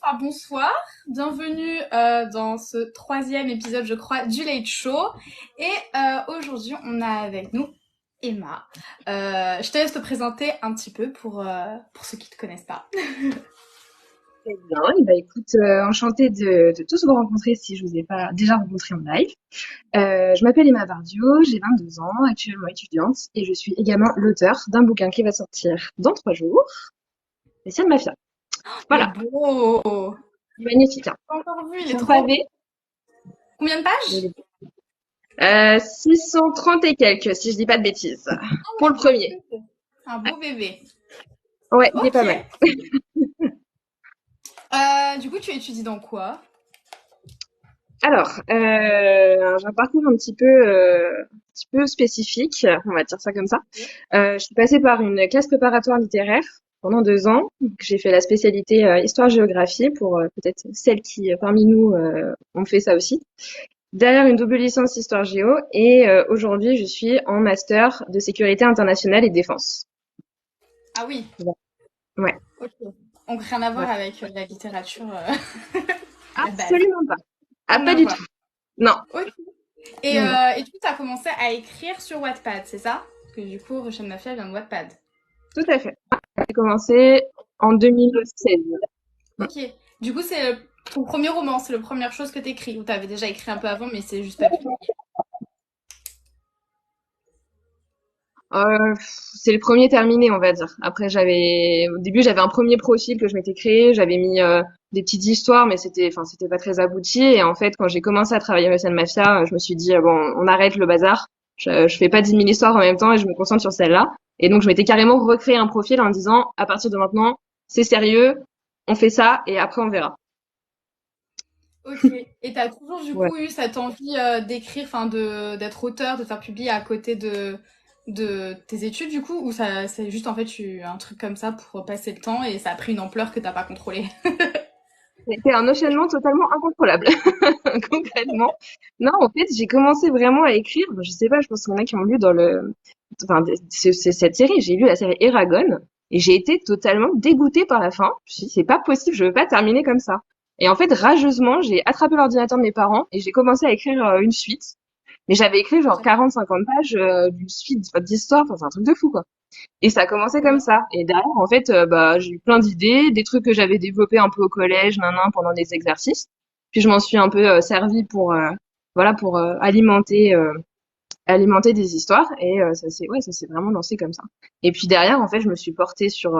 enfin bonsoir, bienvenue dans ce troisième épisode, je crois, du Late Show. Et aujourd'hui, on a avec nous Emma. Je te laisse te présenter un petit peu pour ceux qui te connaissent pas. Très bien. Et bah, écoute, enchantée de tous vous rencontrer si je vous ai pas déjà rencontré en live. Je m'appelle Emma Bardio, j'ai 22 ans, actuellement étudiante, et je suis également l'auteur d'un bouquin qui va sortir dans 3 jours, Les Siennes Mafia. Il est Voilà, beau. magnifique, hein. Pas encore vu, il est Son trop. pavé, Combien de pages? 630 et quelques, si je dis pas de bêtises, pour le premier. Un beau bébé. Ouais, il est Ok. pas mal. Du coup, tu étudies dans quoi? Alors, j'ai un parcours un petit peu spécifique, on va dire ça comme ça. Je suis passée par une classe préparatoire littéraire pendant 2 ans. Donc, j'ai fait la spécialité histoire-géographie pour peut-être celles qui, parmi nous, ont fait ça aussi. Derrière une double licence histoire-géo et aujourd'hui, je suis en master de sécurité internationale et défense. Ah oui. Ouais, Ok. Donc rien à voir ouais. avec la littérature à la base. Absolument pas. Ah, Rien pas à du voir. tout. Non, Ok. Et, non, non. euh, et du coup, tu as commencé à écrire sur Wattpad, c'est ça? Parce que du coup, Russian Mafia vient de Wattpad. Tout à fait. J'ai commencé en 2016. Ok. Du coup, c'est ton premier roman, c'est la première chose que t'écris. Ou t'avais déjà écrit un peu avant, mais c'est juste pas publié. C'est le premier terminé, on va dire. Après, au début, j'avais un premier profil que je m'étais créé, j'avais mis des petites histoires, mais c'était pas très abouti. Et en fait, quand j'ai commencé à travailler Russian Mafia, je me suis dit, bon, on arrête le bazar. Je fais pas 10 000 histoires en même temps et je me concentre sur celle-là. Et donc, je m'étais carrément recréé un profil en disant, à partir de maintenant, c'est sérieux, on fait ça et après on verra. Ok. Et t'as toujours du Ouais. coup eu cette envie d'écrire, enfin d'être auteur, de te faire publier à côté de tes études du coup, ou ça c'est juste en fait un truc comme ça pour passer le temps et ça a pris une ampleur que t'as pas contrôlée. C'était un enchaînement totalement incontrôlable, concrètement. Non, en fait, j'ai commencé vraiment à écrire. Je sais pas, je pense qu'il y en a qui ont lu enfin, c'est cette série. J'ai lu la série Eragon et j'ai été totalement dégoûtée par la fin. Je me suis dit, c'est pas possible, je veux pas terminer comme ça. Et en fait, rageusement, j'ai attrapé l'ordinateur de mes parents et j'ai commencé à écrire une suite. Mais j'avais écrit genre 40-50 pages d'une suite d'histoire. Enfin, c'est un truc de fou, quoi. Et ça a commencé Trop comme bien. ça. Et derrière, en fait, bah, j'ai eu plein d'idées, des trucs que j'avais développés un peu au collège, pendant des exercices. Puis je m'en suis un peu servi pour alimenter des histoires. Et ça s'est vraiment lancé comme ça. Et puis derrière, en fait, je me suis portée sur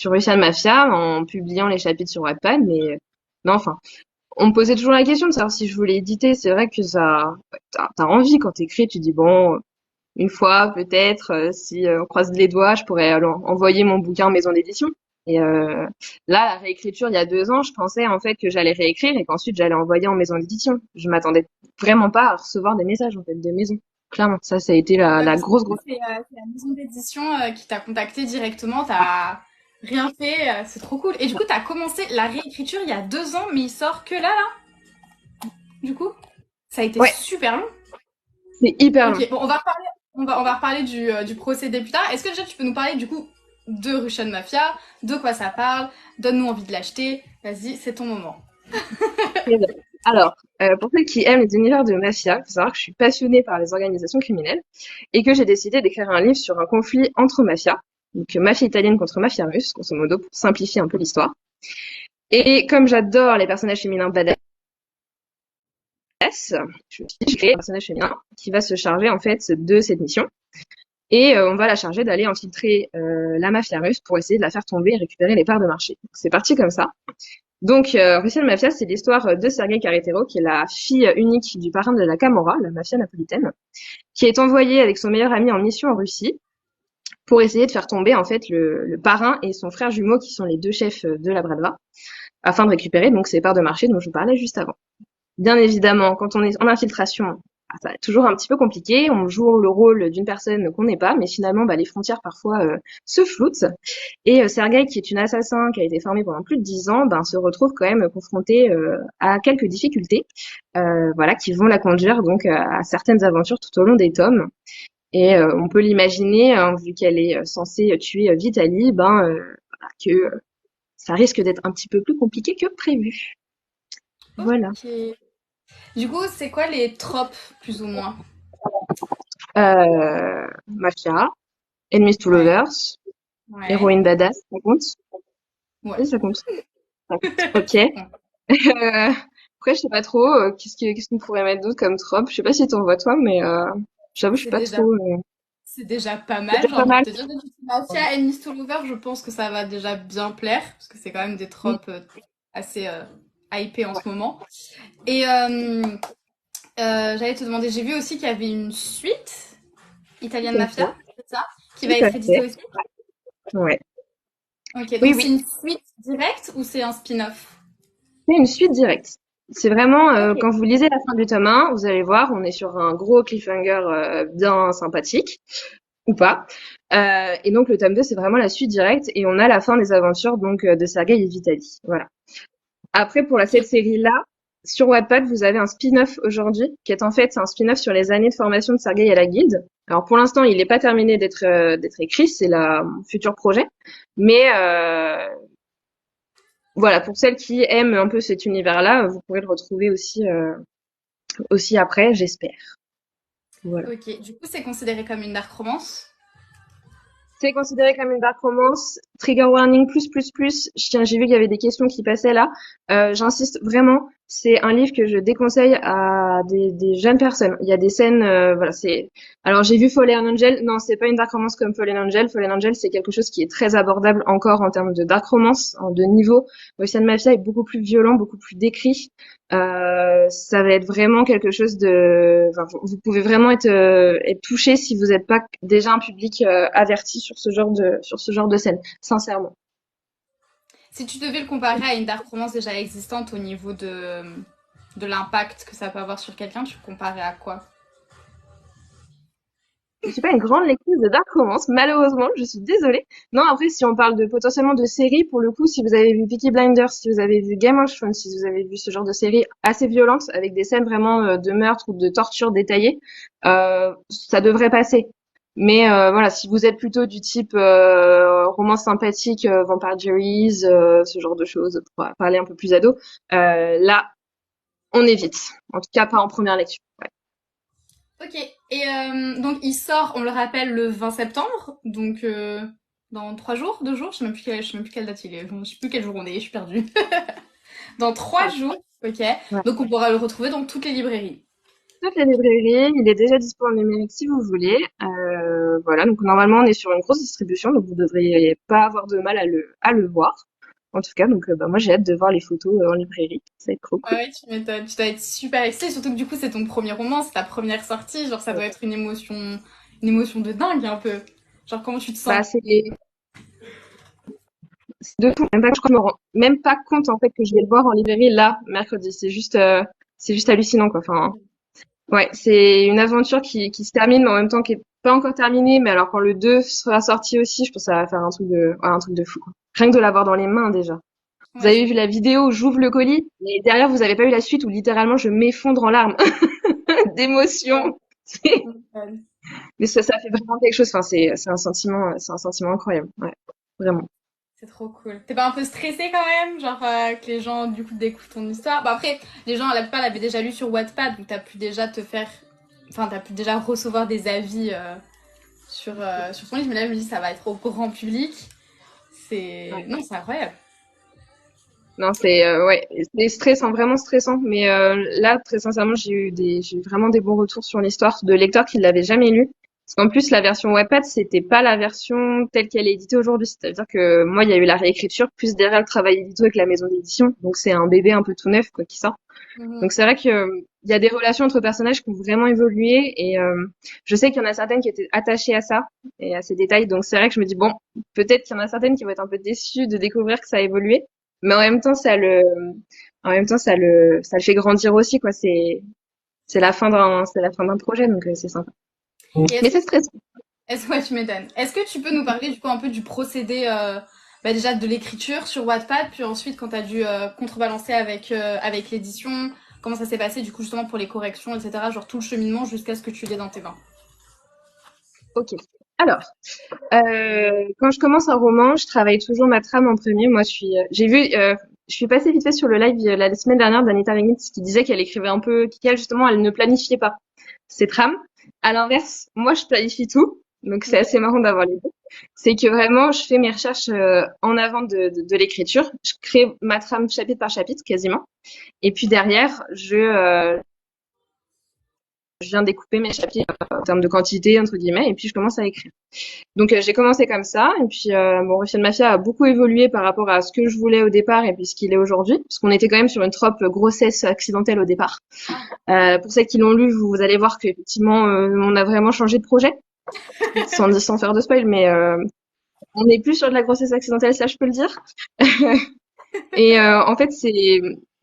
Russian Mafia en publiant les chapitres sur Wattpad. Mais non, enfin, on me posait toujours la question de savoir si je voulais éditer. C'est vrai que t'as envie quand t'écris, tu dis bon, une fois, peut-être, si on croise les doigts, je pourrais envoyer mon bouquin en maison d'édition. Et là, la réécriture, il y a 2 ans, je pensais en fait que j'allais réécrire et qu'ensuite j'allais envoyer en maison d'édition. Je m'attendais vraiment pas à recevoir des messages en fait de maison. Clairement, ça a été Ouais, la parce que grosse du coup, grosse. c'est la maison d'édition qui t'a contacté directement, t'as rien fait, c'est trop cool. Et du coup, t'as commencé la réécriture il y a 2 ans, mais il sort que là, du coup. Ça a été Ouais, super long. c'est hyper long. Ok, bon, on va reparler du procédé plus tard. Est-ce que déjà tu peux nous parler du coup de Russian Mafia, de quoi ça parle, donne-nous envie de l'acheter. Vas-y, c'est ton moment. Très bien. Alors, pour ceux qui aiment les univers de mafia, il faut savoir que je suis passionnée par les organisations criminelles et que j'ai décidé d'écrire un livre sur un conflit entre mafias, donc mafia italienne contre mafia russe, grosso modo, pour simplifier un peu l'histoire. Et comme j'adore les personnages féminins badass, je me suis dit, je crée un personnage féminin qui va se charger en fait de cette mission. Et on va la charger d'aller infiltrer la mafia russe pour essayer de la faire tomber et récupérer les parts de marché. C'est parti comme ça. Donc, Russian Mafia, c'est l'histoire de Sergei Karetero, qui est la fille unique du parrain de la Camorra, la mafia napolitaine, qui est envoyée avec son meilleur ami en mission en Russie pour essayer de faire tomber en fait le parrain et son frère jumeau, qui sont les deux chefs de la Bradva, afin de récupérer donc ces parts de marché dont je vous parlais juste avant. Bien évidemment, quand on est en infiltration, ça va être toujours un petit peu compliqué. On joue le rôle d'une personne qu'on n'est pas, mais finalement, bah, les frontières parfois se floutent. Et Sergueï, qui est une assassin qui a été formée pendant plus de 10 ans, ben, se retrouve quand même confronté à quelques difficultés, voilà, qui vont la conduire donc à certaines aventures tout au long des tomes. Et on peut l'imaginer, hein, vu qu'elle est censée tuer Vitali, ben que ça risque d'être un petit peu plus compliqué que prévu. Voilà. Ok. Du coup, c'est quoi les tropes, plus ou moins? Mafia, Enemies to Ouais, Lovers, ouais, Héroïne badass, ça compte? ouais. Oui, ça compte. Ça compte. Ok. Bon, Après, je sais pas trop, qu'est-ce qu'on pourrait mettre d'autre comme trope? Je sais pas si t'en vois toi, mais j'avoue, je suis c'est pas déjà, trop. c'est déjà pas C'est mal, déjà j'ai pas envie de mal. te dire. Mafia et Miss Lover, je pense que ça va déjà bien plaire, parce que c'est quand même des Mm. tropes assez hypées en Ouais, ce moment. Et j'allais te demander, j'ai vu aussi qu'il y avait une suite, tout Italian à Mafia, fait. c'est ça? Qui va Tout à être éditée fait. aussi? Ouais. Ok, Oui, donc c'est oui. une suite directe ou c'est un spin-off? C'est une suite directe. C'est vraiment, Ok. quand vous lisez la fin du tome 1, vous allez voir, on est sur un gros cliffhanger bien sympathique, ou pas. Et donc le tome 2, c'est vraiment la suite directe, et on a la fin des aventures donc de Sergei et Vitaly. Voilà. Après, pour Ok. cette série-là, sur Wattpad, vous avez un spin-off aujourd'hui, qui est en fait un spin-off sur les années de formation de Sergei à la guilde. Alors pour l'instant, il n'est pas terminé d'être écrit, c'est mon futur projet. Mais voilà, pour celles qui aiment un peu cet univers-là, vous pourrez le retrouver aussi après, j'espère. Voilà. Ok. Du coup, c'est considéré comme une dark romance? C'est considéré comme une dark romance. Trigger warning plus plus plus. J'ai vu qu'il y avait des questions qui passaient là. J'insiste vraiment. C'est un livre que je déconseille à des jeunes personnes. Il y a des scènes, voilà, c'est. Alors j'ai vu Fallen Angel. Non, c'est pas une dark romance comme Fallen Angel. Fallen Angel, c'est quelque chose qui est très abordable encore en termes de dark romance, de niveau. Ocean Mafia est beaucoup plus violent, beaucoup plus décrit. Ça va être vraiment quelque chose de. Enfin, vous pouvez vraiment être touché si vous n'êtes pas déjà un public averti sur ce genre de scène, sincèrement. Si tu devais le comparer à une dark romance déjà existante au niveau de l'impact que ça peut avoir sur quelqu'un, tu le comparais à quoi? Je suis pas une grande lectrice de dark romance, malheureusement, je suis désolée. Non, après, si on parle de potentiellement de séries, pour le coup, si vous avez vu Peaky Blinders, si vous avez vu Game of Thrones, si vous avez vu ce genre de série assez violente, avec des scènes vraiment de meurtre ou de torture détaillées, ça devrait passer. Mais voilà, si vous êtes plutôt du type romance sympathique, Vampire Diaries, ce genre de choses, pour parler un peu plus ado, là, on évite. En tout cas, pas en première lecture. Ouais. Ok. Et donc il sort, on le rappelle, le 20 septembre, donc dans 3 jours, 2 jours, je sais même plus quelle date il est, je sais plus quel jour on est, je suis perdue. Dans trois Ouais. jours, ok. Ouais. Donc on pourra le retrouver dans toutes les librairies. Toutes les librairies, il est déjà dispo en numérique si vous voulez. Voilà, donc normalement on est sur une grosse distribution, donc vous devriez pas avoir de mal à le voir. En tout cas, donc bah, moi j'ai hâte de voir les photos en librairie. Ça va être trop Ouais, cool. ouais, tu m'étonnes. Tu dois être super excitée, surtout que du coup c'est ton premier roman, c'est ta première sortie, genre ça doit être une émotion de dingue un peu. Genre comment tu te Bah sens? c'est de tout. Même pas, je crois que je me rends même pas compte en fait que je vais le voir en librairie là mercredi. C'est juste hallucinant quoi. Enfin, ouais, c'est une aventure qui se termine, mais en même temps qui est pas encore terminée. Mais alors quand le 2 sera sorti aussi, je pense que ça va faire un truc de fou quoi. Rien que de l'avoir dans les mains déjà. Vous Ouais, avez vu la vidéo où j'ouvre le colis, mais derrière vous avez pas eu la suite où littéralement je m'effondre en larmes d'émotion. Mais ça fait vraiment quelque chose. Enfin, c'est un sentiment incroyable. Ouais, vraiment. c'est trop cool. T'es pas un peu stressée quand même? Genre que les gens du coup découvrent ton histoire. Bah après, les gens à la plupart l'avaient déjà lu sur Wattpad, donc t'as pu déjà te faire. Enfin, t'as pu déjà recevoir des avis sur ton livre, mais là je me dis ça va être au grand public. C'est. Ouais. Non, c'est incroyable. Non, ouais, c'est stressant, vraiment stressant. Mais là, très sincèrement, j'ai eu vraiment des bons retours sur l'histoire de lecteurs qui ne l'avaient jamais lu. Parce qu'en plus, la version Wattpad, c'était pas la version telle qu'elle est éditée aujourd'hui. C'est-à-dire que moi, il y a eu la réécriture, plus derrière le travail édito avec la maison d'édition. Donc c'est un bébé un peu tout neuf, quoi, qui sort. Donc Mhm. c'est vrai que il y a des relations entre personnages qui ont vraiment évolué et je sais qu'il y en a certaines qui étaient attachées à ça et à ces détails. Donc c'est vrai que je me dis bon, peut-être qu'il y en a certaines qui vont être un peu déçues de découvrir que ça a évolué, mais en même temps ça le fait grandir aussi quoi. C'est la fin d'un projet donc c'est sympa. Et Mais c'est stressant. ouais, tu m'étonnes. Est-ce que tu peux nous parler du coup un peu du procédé bah, déjà de l'écriture sur Wattpad, puis ensuite quand tu as dû contrebalancer avec l'édition, comment ça s'est passé du coup justement pour les corrections, etc. Genre tout le cheminement jusqu'à ce que tu l'aies dans tes mains. Ok. Alors, quand je commence un roman, je travaille toujours ma trame en premier. Moi, je suis passée vite fait sur le live la semaine dernière d'Anita Regnitz qui disait qu'elle écrivait un peu, qu'elle justement, elle ne planifiait pas ses trames. À l'inverse, moi, je planifie tout. Donc, c'est Ok. assez marrant d'avoir les deux. C'est que vraiment, je fais mes recherches en avant de l'écriture. Je crée ma trame chapitre par chapitre, quasiment. Et puis derrière, je viens découper mes chapitres en termes de quantité, entre guillemets, et puis je commence à écrire. Donc j'ai commencé comme ça, et puis bon, Ruffian Mafia a beaucoup évolué par rapport à ce que je voulais au départ et puis ce qu'il est aujourd'hui, parce qu'on était quand même sur une trope grossesse accidentelle au départ. Ah, Pour ceux qui l'ont lu, vous allez voir qu'effectivement on a vraiment changé de projet, sans faire de spoil, mais on n'est plus sur de la grossesse accidentelle, ça je peux le dire. Et en fait,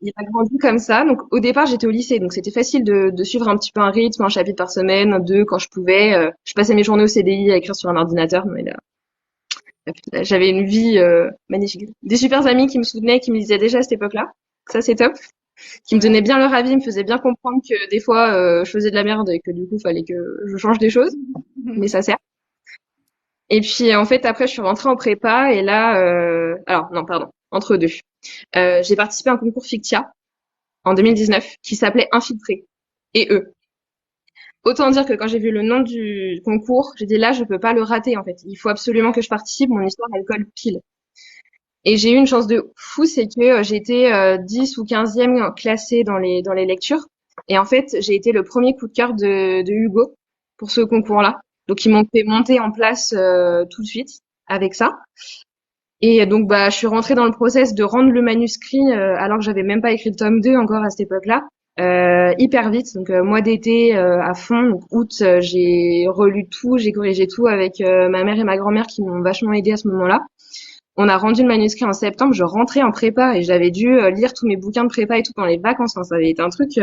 il a grandi comme ça. Donc au départ, j'étais au lycée, donc c'était facile de suivre un petit peu un rythme, un chapitre par semaine, deux quand je pouvais. Je passais mes journées au CDI à écrire sur un ordinateur, mais là, j'avais une vie magnifique. Des super amis qui me soutenaient, qui me disaient déjà à cette époque-là. Ça, c'est top. Qui me ouais. donnaient bien leur avis, me faisaient bien comprendre que des fois, je faisais de la merde et que du coup, il fallait que je change des choses. Mais ça sert. Et puis, en fait, après, je suis rentrée en prépa et là, alors non, pardon, entre deux. J'ai participé à un concours Fictia en 2019 qui s'appelait Infiltré et eux. Autant dire que quand j'ai vu le nom du concours, j'ai dit là, je peux pas le rater en fait. Il faut absolument que je participe. Mon histoire, elle colle pile. Et j'ai eu une chance de fou, c'est que j'ai été 10 ou 15e classée dans les lectures. Et en fait, j'ai été le premier coup de cœur de Hugo pour ce concours-là. Donc, ils m'ont fait monter en place tout de suite avec ça. Et donc, bah, je suis rentrée dans le process de rendre le manuscrit alors que j'avais même pas écrit le tome 2 encore à cette époque-là. Hyper vite, donc mois d'été à fond, donc août, j'ai relu tout, j'ai corrigé tout avec ma mère et ma grand-mère qui m'ont vachement aidé à ce moment-là. On a rendu le manuscrit en septembre, je rentrais en prépa et j'avais dû lire tous mes bouquins de prépa et tout dans les vacances. Enfin, ça avait été un truc,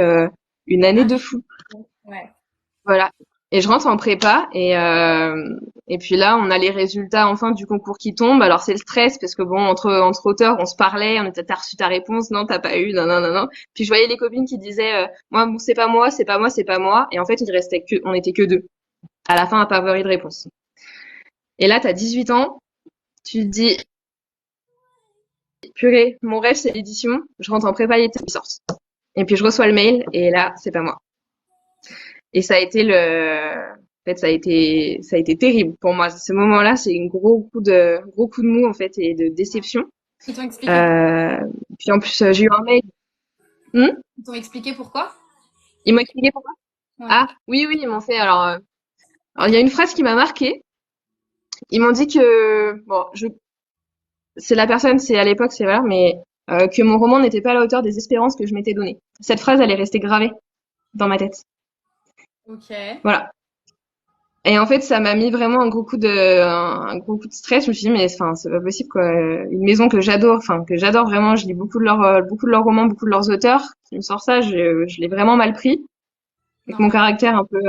une année Ah, de fou. ouais. Voilà. Et je rentre en prépa et puis là, on a les résultats enfin du concours qui tombent. Alors c'est le stress parce que bon, entre auteurs, on se parlait, on était t'as reçu ta réponse, non t'as pas eu, non non non non. Puis je voyais les copines qui disaient moi bon, c'est pas moi, c'est pas moi, c'est pas moi. Et en fait, on était que deux à la fin à pas avoir eu de réponse. Et là, t'as 18 ans, tu te dis purée, mon rêve c'est l'édition. Je rentre en prépa et ils sortent. Et puis je reçois le mail et là, c'est pas moi. Et ça a été en fait, ça a été terrible pour moi. Ce moment-là, c'est un gros coup de mou, en fait, et de déception. Ils t'ont expliqué pourquoi? Euh, Puis en plus, j'ai eu un mail. Hmm. Ils t'ont expliqué pourquoi? Ils m'ont expliqué pourquoi. Ouais. Ah, oui, oui, ils m'ont fait. Alors, il y a une phrase qui m'a marquée. Ils m'ont dit que, bon, c'est la personne, c'est à l'époque, c'est vrai, mais que mon roman n'était pas à la hauteur des espérances que je m'étais données. Cette phrase, elle est restée gravée dans ma tête. Ok. Voilà. Et en fait, ça m'a mis vraiment un gros coup de stress. Je me suis dit, mais enfin, c'est pas possible, quoi. Une maison que j'adore, enfin, que j'adore vraiment. Je lis beaucoup de leurs romans, beaucoup de leurs auteurs. Qui me sort ça, je l'ai vraiment mal pris. Avec mon Normal. caractère un peu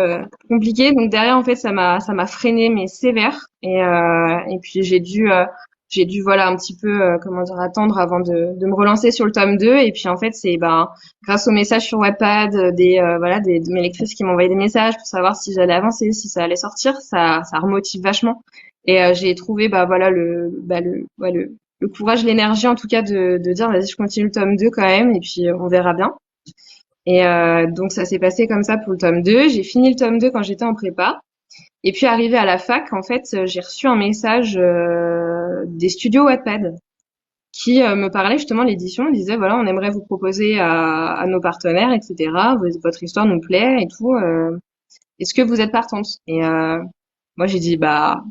compliqué. Donc derrière, en fait, ça m'a freiné, mais sévère. Et puis j'ai dû, voilà, un petit peu, comment dire, attendre avant de me relancer sur le tome 2. Et puis en fait, c'est, ben, grâce aux messages sur Wattpad, voilà, de mes lectrices qui m'envoyaient des messages pour savoir si j'allais avancer, si ça allait sortir, ça remotive vachement. Et j'ai trouvé, bah, voilà, le courage, l'énergie, en tout cas, de dire, vas-y, je continue le tome 2 quand même, et puis on verra bien. Et donc ça s'est passé comme ça pour le tome 2. J'ai fini le tome 2 quand j'étais en prépa. Et puis arrivé à la fac, en fait, j'ai reçu un message des studios Wattpad qui me parlaient justement de l'édition. Ils disaient voilà, on aimerait vous proposer à nos partenaires, etc. Votre histoire nous plaît et tout. Est-ce que vous êtes partante? Et moi j'ai dit bah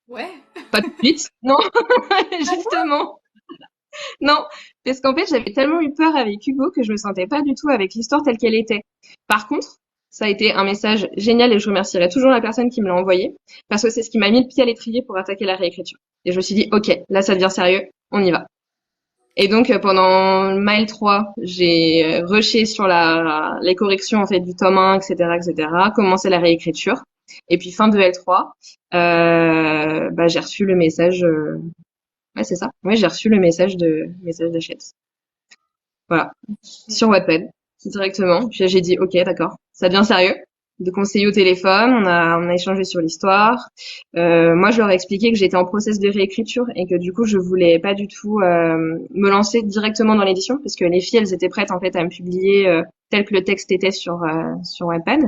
Ouais. pas tout de suite. Non, justement. Non, parce qu'en fait, j'avais tellement eu peur avec Hugo que je me sentais pas du tout avec l'histoire telle qu'elle était. Par contre, ça a été un message génial et je remercierai toujours la personne qui me l'a envoyé parce que c'est ce qui m'a mis le pied à l'étrier pour attaquer la réécriture. Et je me suis dit, ok, là ça devient sérieux, on y va. Et donc pendant Mile 3, j'ai rushé sur les corrections en fait du tome 1, etc., etc., commencé la réécriture. Et puis fin de L3, bah, j'ai reçu le message. Ouais, c'est ça. Ouais, j'ai reçu le message d'achète. Voilà, sur Wattpad directement. Puis j'ai dit ok, d'accord, ça devient sérieux. de conseiller au téléphone. On a échangé sur l'histoire. Moi, je leur ai expliqué que j'étais en process de réécriture et que du coup, je voulais pas du tout me lancer directement dans l'édition parce que les filles, elles étaient prêtes en fait à me publier tel que le texte était sur Wattpad.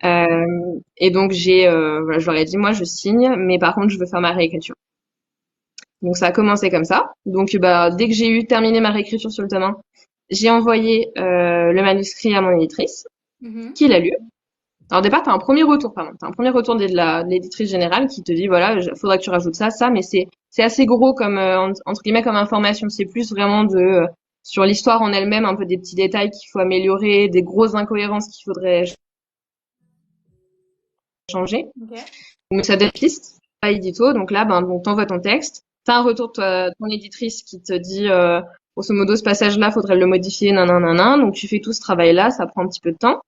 Mhm. Et donc voilà, je leur ai dit moi je signe, mais par contre je veux faire ma réécriture. Donc ça a commencé comme ça. Donc bah dès que j'ai eu terminé ma réécriture sur le tome 1, j'ai envoyé le manuscrit à mon éditrice, Mhm. qui l'a lu. Alors au départ t'as un premier retour, pardon, t'as un premier retour de l'éditrice générale qui te dit voilà faudra que tu rajoutes ça, mais c'est assez gros comme entre guillemets comme information. C'est plus vraiment sur l'histoire en elle-même, un peu des petits détails qu'il faut améliorer, des grosses incohérences qu'il faudrait changer. Ok. Donc ça donne piste, pas édito. Donc là, ben, donc t'envoies ton texte. T'as un retour de ton éditrice qui te dit, grosso modo, ce passage-là, faudrait le modifier, nanana. Donc tu fais tout ce travail-là, ça prend un petit peu de temps.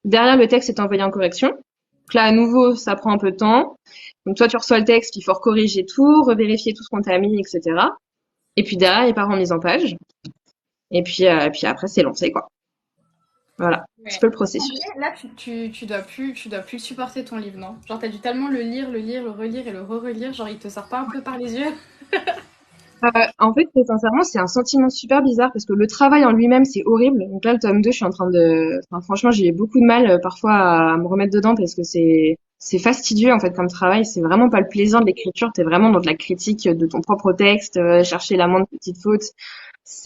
Derrière, le texte est envoyé en correction. Donc là, à nouveau, ça prend un peu de temps. Donc toi, tu reçois le texte, il faut corriger tout, revérifier tout ce qu'on t'a mis, etc. Et puis derrière, il part en mise en page. Et puis après, c'est lancé, quoi. Voilà, un petit Ouais. peu le En processus. vrai, là, tu dois plus supporter ton livre, non? Genre, t'as dû tellement le relire et le re-relire, genre, il te sort pas un peu par les yeux? En fait, très sincèrement, c'est un sentiment super bizarre parce que le travail en lui-même, c'est horrible. Donc là, le tome 2, je suis en train de... Enfin, franchement, j'ai beaucoup de mal parfois à me remettre dedans parce que c'est fastidieux en fait comme travail. C'est vraiment pas le plaisir de l'écriture. T'es vraiment dans de la critique de ton propre texte, chercher la moindre petite faute.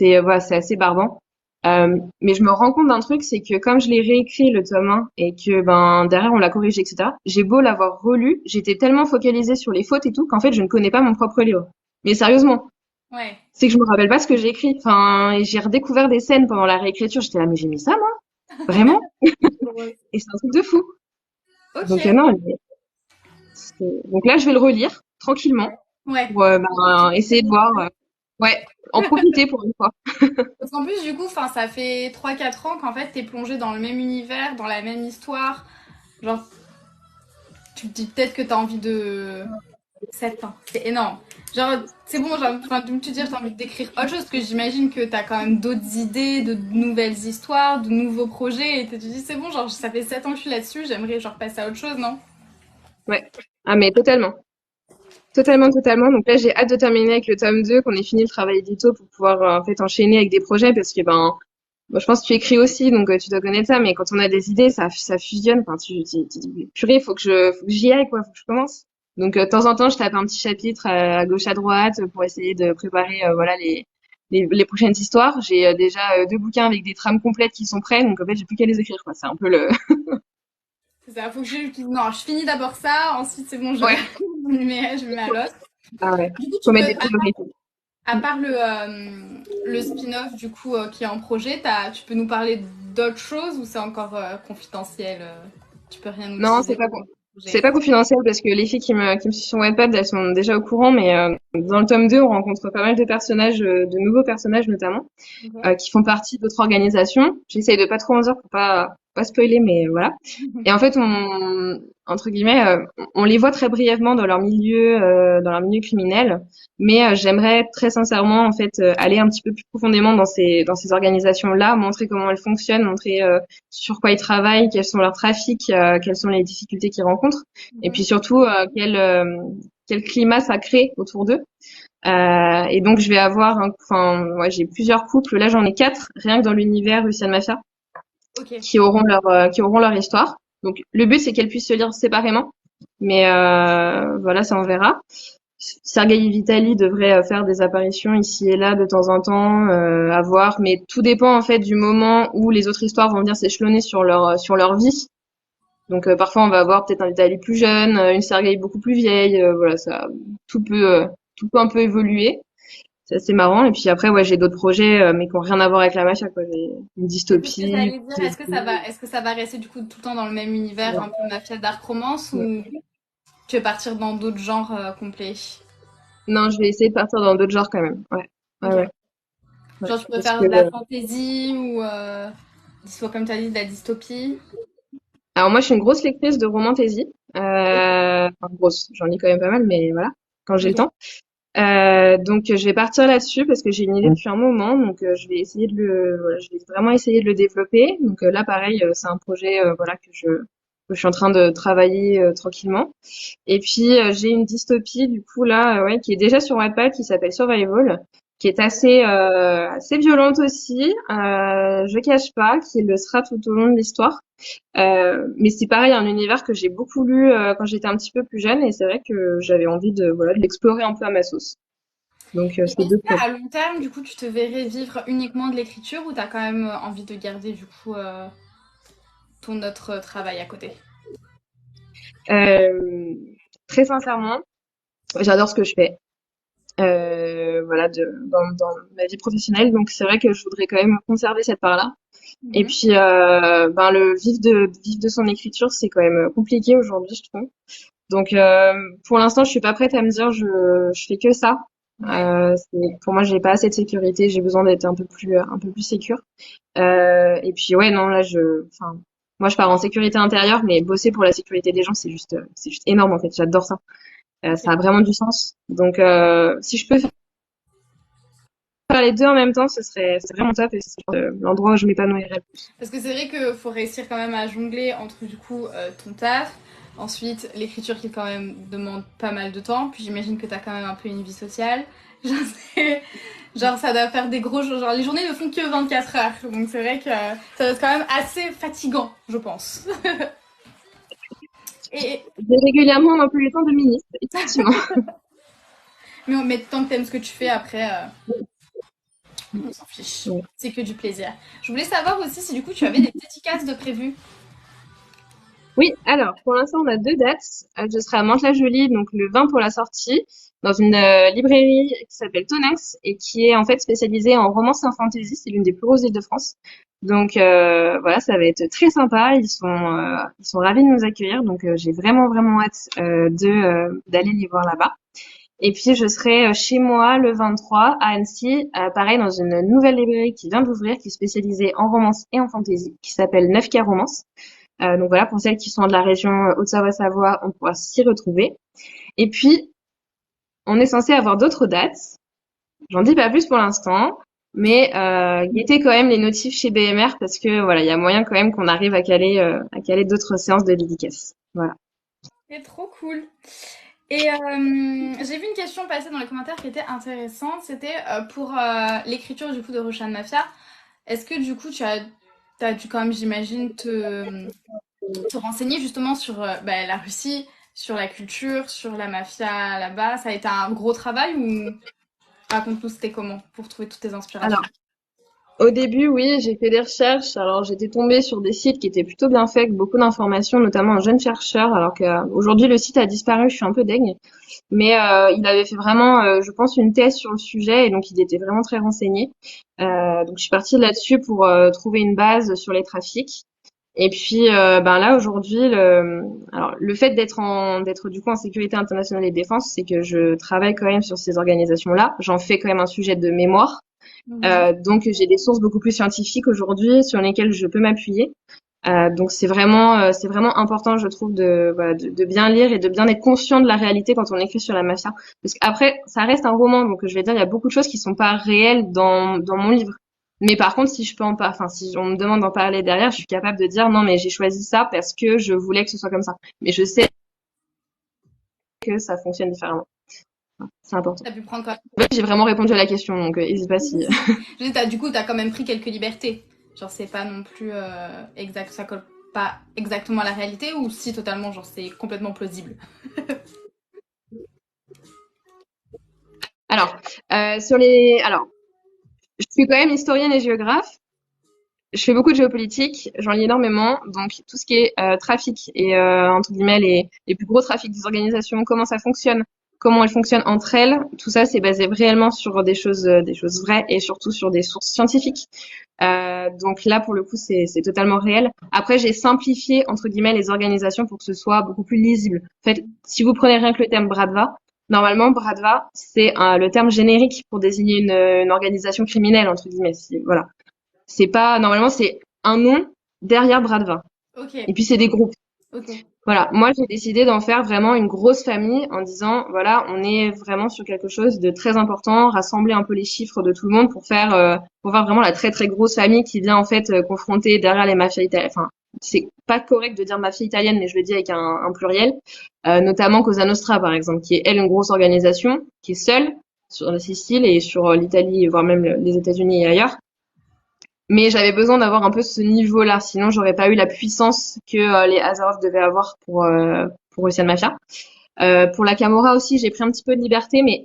Voilà, c'est assez barbant. Mais je me rends compte d'un truc, c'est que comme je l'ai réécrit le tome 1 et que ben derrière on l'a corrigé, etc. J'ai beau l'avoir relu, j'étais tellement focalisée sur les fautes et tout qu'en fait je ne connais pas mon propre livre. Mais sérieusement, Ouais. c'est que je me rappelle pas ce que j'ai écrit. Enfin, et j'ai redécouvert des scènes pendant la réécriture. J'étais là, mais j'ai mis ça, moi? Vraiment? Drôle. Et c'est un truc de fou. Ok. Donc, non. Donc là, je vais le relire tranquillement Ouais. pour ben, essayer de voir. Ouais, en profiter pour une fois. Parce qu'en plus, du coup, enfin, ça fait 3-4 ans qu'en fait, t'es plongé dans le même univers, dans la même histoire. Genre, tu te dis peut-être que t'as envie de... 7 ans, c'est énorme. Genre, c'est bon, j'ai enfin, de me te dire, t'as envie d'écrire autre chose, parce que j'imagine que t'as quand même d'autres idées, de nouvelles histoires, de nouveaux projets, et tu te dis, c'est bon, genre, ça fait 7 ans que je suis là-dessus, j'aimerais genre passer à autre chose, non? Ouais. Ah, mais totalement. Totalement, totalement. Donc là, j'ai hâte de terminer avec le tome 2, qu'on ait fini le travail édito pour pouvoir en fait enchaîner avec des projets parce que ben moi, je pense que tu écris aussi, donc tu dois connaître ça, mais quand on a des idées, ça fusionne. Enfin, tu dis, purée, faut que j'y aille, quoi, faut que je commence. Donc, de temps en temps, je tape un petit chapitre à gauche, à droite pour essayer de préparer, voilà, les prochaines histoires. J'ai déjà 2 bouquins avec des trames complètes qui sont prêts, donc en fait, j'ai plus qu'à les écrire, quoi. C'est un peu le... C'est ça, faut que non, je finis d'abord ça, ensuite c'est bon, je, Ouais. je me mets à l'autre. Ah ouais. Du coup, Faut tu peux, mettre des priorités. à part le spin-off, du coup, qui est en projet, tu peux nous parler d'autres choses ou c'est encore confidentiel tu peux rien nous Non, teaser pour le c'est projet. pas confidentiel parce que les filles qui me suivent sur Wattpad, elles sont déjà au courant, mais dans le tome 2, on rencontre pas mal de personnages, de nouveaux personnages notamment, Ok. qui font partie d'autres organisations. J'essaye de pas trop en dire pour pas spoiler, mais voilà. Et en fait, entre guillemets, on les voit très brièvement dans leur milieu criminel, mais j'aimerais très sincèrement en fait aller un petit peu plus profondément dans ces organisations-là, montrer comment elles fonctionnent, montrer sur quoi ils travaillent, quels sont leurs trafics, quelles sont les difficultés qu'ils rencontrent, et puis Mhm. surtout quel climat ça crée autour d'eux. Et donc je vais avoir, enfin, ouais, j'ai plusieurs couples. Là, j'en ai 4 rien que dans l'univers Russian Mafia Ok. qui auront leur histoire. Donc le but c'est qu'elles puissent se lire séparément, mais voilà, ça on verra. Sergei et Vitali devraient faire des apparitions ici et là de temps en temps, à voir, mais tout dépend en fait du moment où les autres histoires vont venir s'échelonner sur leur vie. Donc parfois on va avoir peut-être un Vitali plus jeune, une Sergei beaucoup plus vieille, voilà, ça tout peut un peu évoluer. C'est assez marrant. Et puis après, ouais, j'ai d'autres projets, mais qui ont rien à voir avec la mafia, quoi. J'ai une Et c'est ce que dystopie. j'allais dire. Est-ce que ça va rester du coup tout le temps dans le même univers, un peu mafia dark romance, ou tu veux partir dans d'autres genres complets? Non, je vais essayer de partir dans d'autres genres quand même. Ouais, ouais, Ok. ouais. Ouais. Genre tu peux Parce faire que, de la fantasy ou comme tu as dit, de la dystopie. alors moi, je suis une grosse lectrice de romantaisie. Enfin, grosse, j'en lis quand même pas mal, mais voilà, quand j'ai le Ok. temps. Donc, je vais partir là-dessus parce que j'ai une idée depuis un moment. Donc, je vais voilà, je vais vraiment essayer de le développer. Donc là, pareil, c'est un projet, voilà, Je suis en train de travailler tranquillement. Et puis j'ai une dystopie du coup là, ouais, qui est déjà sur Wattpad, qui s'appelle Survival, qui est assez violente aussi. Je cache pas, qui le sera tout au long de l'histoire. Mais c'est pareil, un univers que j'ai beaucoup lu quand j'étais un petit peu plus jeune, et c'est vrai que j'avais envie de l'explorer un peu à ma sauce. Donc Et c'est est-ce deux points. qu'à long terme, du coup, tu te verrais vivre uniquement de l'écriture ou t'as quand même envie de garder, du coup, ton autre travail à côté? Euh, Très sincèrement, j'adore ce que je fais. Voilà, dans ma vie professionnelle. Donc c'est vrai que je voudrais quand même conserver cette part-là. Et Mhm. puis, ben le vivre de son écriture, c'est quand même compliqué aujourd'hui, je trouve. Donc, pour l'instant, je suis pas prête à me dire je fais que ça. Ouais. Pour moi, j'ai pas assez de sécurité. J'ai besoin d'être un peu plus sécure. Et puis, ouais, non, là, enfin, moi, je pars en sécurité intérieure, mais bosser pour la sécurité des gens, c'est juste énorme en fait. J'adore ça. Ça a Ok. vraiment du sens. Donc, si je peux faire les deux en même temps, c'est vraiment top et c'est l'endroit où je m'épanouirais. Parce que c'est vrai qu'il faut réussir quand même à jongler entre, du coup, ton taf, ensuite l'écriture qui, quand même, demande pas mal de temps, puis j'imagine que t'as quand même un peu une vie sociale. Genre, genre, ça doit faire des gros jours. Genre, les journées ne font que 24 heures. Donc, c'est vrai que ça doit être quand même assez fatigant, je pense. Et, J'ai régulièrement un peu le temps de ministre, effectivement. mais tant que t'aimes ce que tu fais, après, on s'en fiche. Ouais. C'est que du plaisir. Je voulais savoir aussi si du coup tu avais des dédicaces de prévues. Oui, alors, pour l'instant, on a deux dates. Je serai à Mantes-la-Jolie, donc le 20 pour la sortie, dans une librairie qui s'appelle Tonex et qui est en fait spécialisée en romance et en fantasy. C'est l'une des plus grosses villes de France. Donc voilà, ça va être très sympa. Ils sont ravis de nous accueillir. Donc j'ai vraiment hâte d'aller les voir là-bas. Et puis je serai chez moi le 23 à Annecy, pareil dans une nouvelle librairie qui vient d'ouvrir, qui est spécialisée en romance et en fantasy, qui s'appelle 9K Romance. Donc voilà, pour celles qui sont de la région Haute-Savoie-Savoie, on pourra s'y retrouver. Et puis, on est censé avoir d'autres dates. J'en dis pas plus pour l'instant, mais guettez quand même les notifs chez BMR parce que voilà, il y a moyen quand même qu'on arrive à caler d'autres séances de dédicaces. Voilà. C'est trop cool. Et j'ai vu une question passer dans les commentaires qui était intéressante. C'était pour l'écriture du coup de Russian Mafia. Est-ce que du coup t'as dû quand même, j'imagine, te renseigner justement sur bah, la Russie, sur la culture, sur la mafia là-bas? Ça a été un gros travail ou raconte-nous c'était comment pour trouver toutes tes inspirations? Alors, au début, oui, j'ai fait des recherches. Alors, j'étais tombée sur des sites qui étaient plutôt bien faits, avec beaucoup d'informations, notamment un jeune chercheur. Alors qu'aujourd'hui, le site a disparu. Je suis un peu deg. Mais il avait fait vraiment, je pense, une thèse sur le sujet et donc il était vraiment très renseigné. Donc je suis partie là-dessus pour trouver une base sur les trafics. Et puis ben là aujourd'hui, alors le fait d'être du coup en sécurité internationale et défense, c'est que je travaille quand même sur ces organisations-là. J'en fais quand même un sujet de mémoire. Mhm. Donc j'ai des sources beaucoup plus scientifiques aujourd'hui sur lesquelles je peux m'appuyer. Donc c'est vraiment important, je trouve, voilà, de bien lire et de bien être conscient de la réalité quand on écrit sur la mafia. Parce qu'après, ça reste un roman, donc je vais dire, il y a beaucoup de choses qui sont pas réelles dans mon livre. Mais par contre, si je peux en parler, enfin, si on me demande d'en parler derrière, je suis capable de dire non, mais j'ai choisi ça parce que je voulais que ce soit comme ça. Mais je sais que ça fonctionne différemment. C'est important. T'as pu prendre quoi? Ouais, j'ai vraiment répondu à la question, donc n'hésite pas si. Je dis, du coup, t'as quand même pris quelques libertés. Genre, c'est pas non plus exact, ça colle pas exactement à la réalité ou si totalement, genre, c'est complètement plausible. Alors, alors, je suis quand même historienne et géographe. Je fais beaucoup de géopolitique, j'en lis énormément, donc tout ce qui est trafic et entre guillemets les plus gros trafics des organisations, comment ça fonctionne, comment elles fonctionnent entre elles, tout ça c'est basé réellement sur des choses vraies et surtout sur des sources scientifiques. Donc là pour le coup c'est totalement réel. Après j'ai simplifié entre guillemets les organisations pour que ce soit beaucoup plus lisible. En fait, si vous prenez rien que le terme Bradva, normalement Bradva c'est le terme générique pour désigner une organisation criminelle entre guillemets. Voilà. C'est pas, normalement, c'est un nom derrière bras de vin. Ok, Et puis, c'est des groupes. ok. Voilà. Moi, j'ai décidé d'en faire vraiment une grosse famille en disant, voilà, on est vraiment sur quelque chose de très important, rassembler un peu les chiffres de tout le monde pour faire vraiment la très, très grosse famille qui vient, en fait, confronter derrière les mafias italiennes, enfin, c'est pas correct de dire mafia italienne, mais je le dis avec un pluriel, notamment Cosa Nostra, par exemple, qui est, elle, une grosse organisation, qui est seule sur la Sicile et sur l'Italie, voire même les États-Unis et ailleurs. Mais j'avais besoin d'avoir un peu ce niveau-là, sinon j'aurais pas eu la puissance que les Azarov devaient avoir pour Russian Mafia. Pour la Camorra aussi, j'ai pris un petit peu de liberté, mais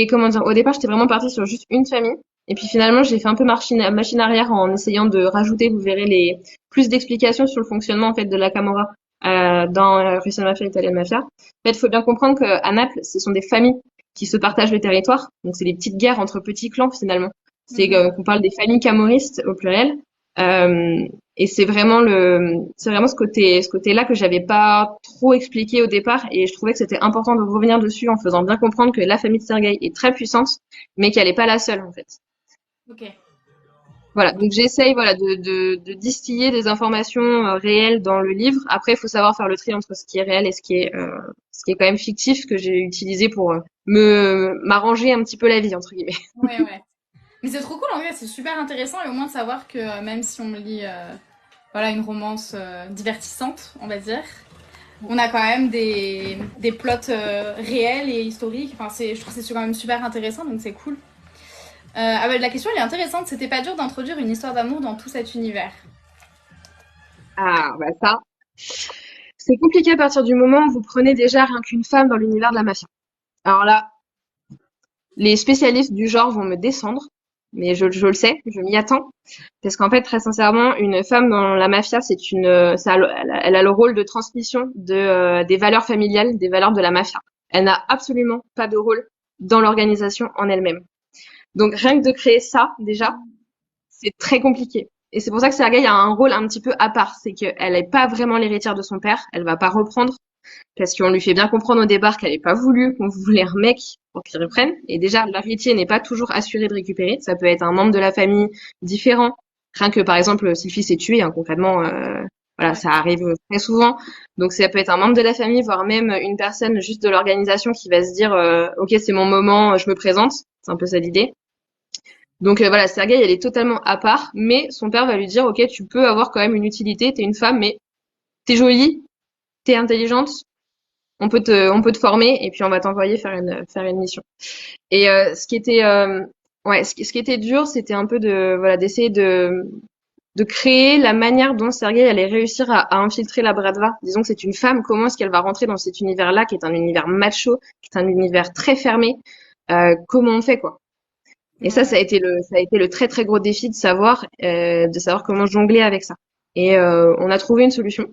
comment dire, au départ, j'étais vraiment partie sur juste une famille. Et puis finalement, j'ai fait un peu machine arrière en essayant de rajouter, vous verrez, plus d'explications sur le fonctionnement, en fait, de la Camorra, dans Russian Mafia, Italian Mafia. En fait, il faut bien comprendre qu'à Naples, ce sont des familles qui se partagent le territoire. Donc, c'est des petites guerres entre petits clans, finalement. C'est qu'on parle des familles camoristes au pluriel. Et c'est vraiment ce côté-là que j'avais pas trop expliqué au départ, et je trouvais que c'était important de revenir dessus en faisant bien comprendre que la famille de Sergueï est très puissante, mais qu'elle est pas la seule, en fait. Ok. Voilà. Donc j'essaye, voilà, de distiller des informations réelles dans le livre. Après, il faut savoir faire le tri entre ce qui est réel et ce qui est quand même fictif, que j'ai utilisé pour m'arranger un petit peu la vie, entre guillemets. Ouais, ouais. Mais c'est trop cool en vrai, c'est super intéressant et au moins de savoir que même si on lit voilà, une romance divertissante, on va dire, on a quand même des plots réels et historiques. Enfin, je trouve que c'est quand même super intéressant, donc c'est cool. Ah bah, la question elle est intéressante, c'était pas dur d'introduire une histoire d'amour dans tout cet univers. Ah, bah ça, c'est compliqué à partir du moment où vous prenez déjà rien qu'une femme dans l'univers de la mafia. Alors là, les spécialistes du genre vont me descendre, mais je le sais, je m'y attends. Parce qu'en fait, très sincèrement, une femme dans la mafia, elle a le rôle de transmission des valeurs familiales, des valeurs de la mafia. Elle n'a absolument pas de rôle dans l'organisation en elle-même. Donc rien que de créer ça, déjà, c'est très compliqué. Et c'est pour ça que Sergei a un rôle un petit peu à part. C'est qu'elle n'est pas vraiment l'héritière de son père. Elle va pas reprendre parce qu'on lui fait bien comprendre au départ qu'elle n'est pas voulu, qu'on voulait un mec pour qu'il reprenne. Et déjà, l'héritier n'est pas toujours assuré de récupérer. Ça peut être un membre de la famille différent. Rien que, par exemple, si le fils est tué, hein, concrètement, voilà, Ouais. ça arrive très souvent. Donc, ça peut être un membre de la famille, voire même une personne juste de l'organisation qui va se dire, OK, c'est mon moment, je me présente. C'est un peu ça l'idée. Donc voilà, Sergei, elle est totalement à part, mais son père va lui dire, OK, tu peux avoir quand même une utilité, t'es une femme, mais t'es jolie, t'es intelligente, on peut te former et puis on va t'envoyer faire une mission. Et ce qui était dur, c'était un peu d'essayer de créer la manière dont Sergei allait réussir à infiltrer la Bradva. Disons que c'est une femme, comment est-ce qu'elle va rentrer dans cet univers-là, qui est un univers macho, qui est un univers très fermé. Comment on fait, quoi. Et ça, Ouais. ça a été le très très gros défi de savoir comment jongler avec ça. Et on a trouvé une solution,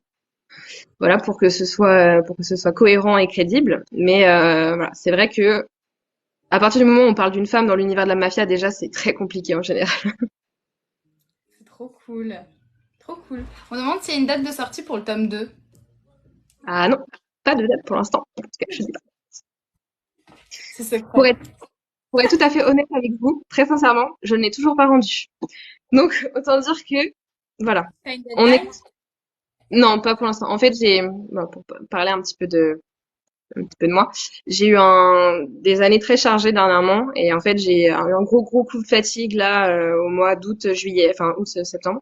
voilà, pour que ce soit cohérent et crédible. Mais voilà, c'est vrai que à partir du moment où on parle d'une femme dans l'univers de la mafia, déjà, c'est très compliqué en général. C'est trop cool. Trop cool. On demande s'il y a une date de sortie pour le tome 2. Ah non, pas de date pour l'instant. En tout cas, je sais pas. C'est Pour secret. être, pour être tout à fait honnête avec vous, très sincèrement, je ne l'ai toujours pas rendu. Donc, autant dire que, voilà, T'as une on est, deadline? non, pas pour l'instant. En fait, pour parler un petit peu de moi. J'ai eu des années très chargées dernièrement et en fait j'ai eu un gros gros coup de fatigue là au mois d'août, juillet, enfin août, septembre,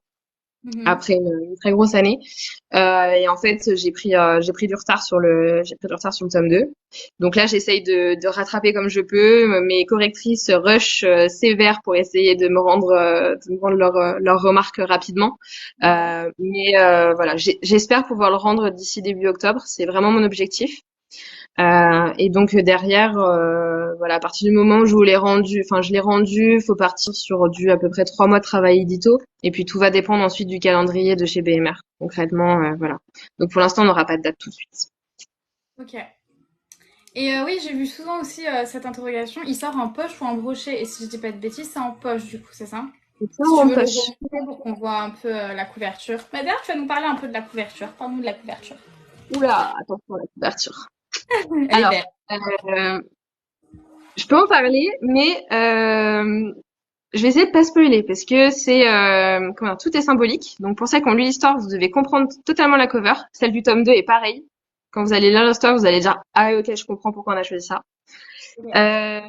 Mhm. après une très grosse année. Et en fait j'ai pris du retard sur le tome 2. Donc là j'essaye de rattraper comme je peux. Mes correctrices rush sévères pour essayer de me rendre leurs remarques rapidement. Ouais. Voilà, j'espère pouvoir le rendre d'ici début octobre. C'est vraiment mon objectif. Et donc derrière, voilà, à partir du moment où je l'ai rendu, faut partir sur du à peu près 3 mois de travail édito, et puis tout va dépendre ensuite du calendrier de chez BMR. Concrètement, voilà. Donc pour l'instant, on n'aura pas de date tout de suite. Ok. Et oui, j'ai vu souvent aussi cette interrogation. Il sort en poche ou en brochet? Et si je dis pas de bêtises, c'est en poche du coup, c'est ça? C'est ça Si tu en veux le poche. remontrer pour qu'on voit un peu la couverture. Mais d'ailleurs, tu vas nous parler un peu de la couverture. Parle-nous de la couverture. Oula, attention à la couverture. Elle est Alors, belle. euh, je peux en parler, mais je vais essayer de pas spoiler parce que tout est symbolique. Donc pour ça qu'on lit l'histoire, vous devez comprendre totalement la cover. Celle du tome 2 est pareille. Quand vous allez lire l'histoire, vous allez dire ah ok, je comprends pourquoi on a choisi ça. Euh,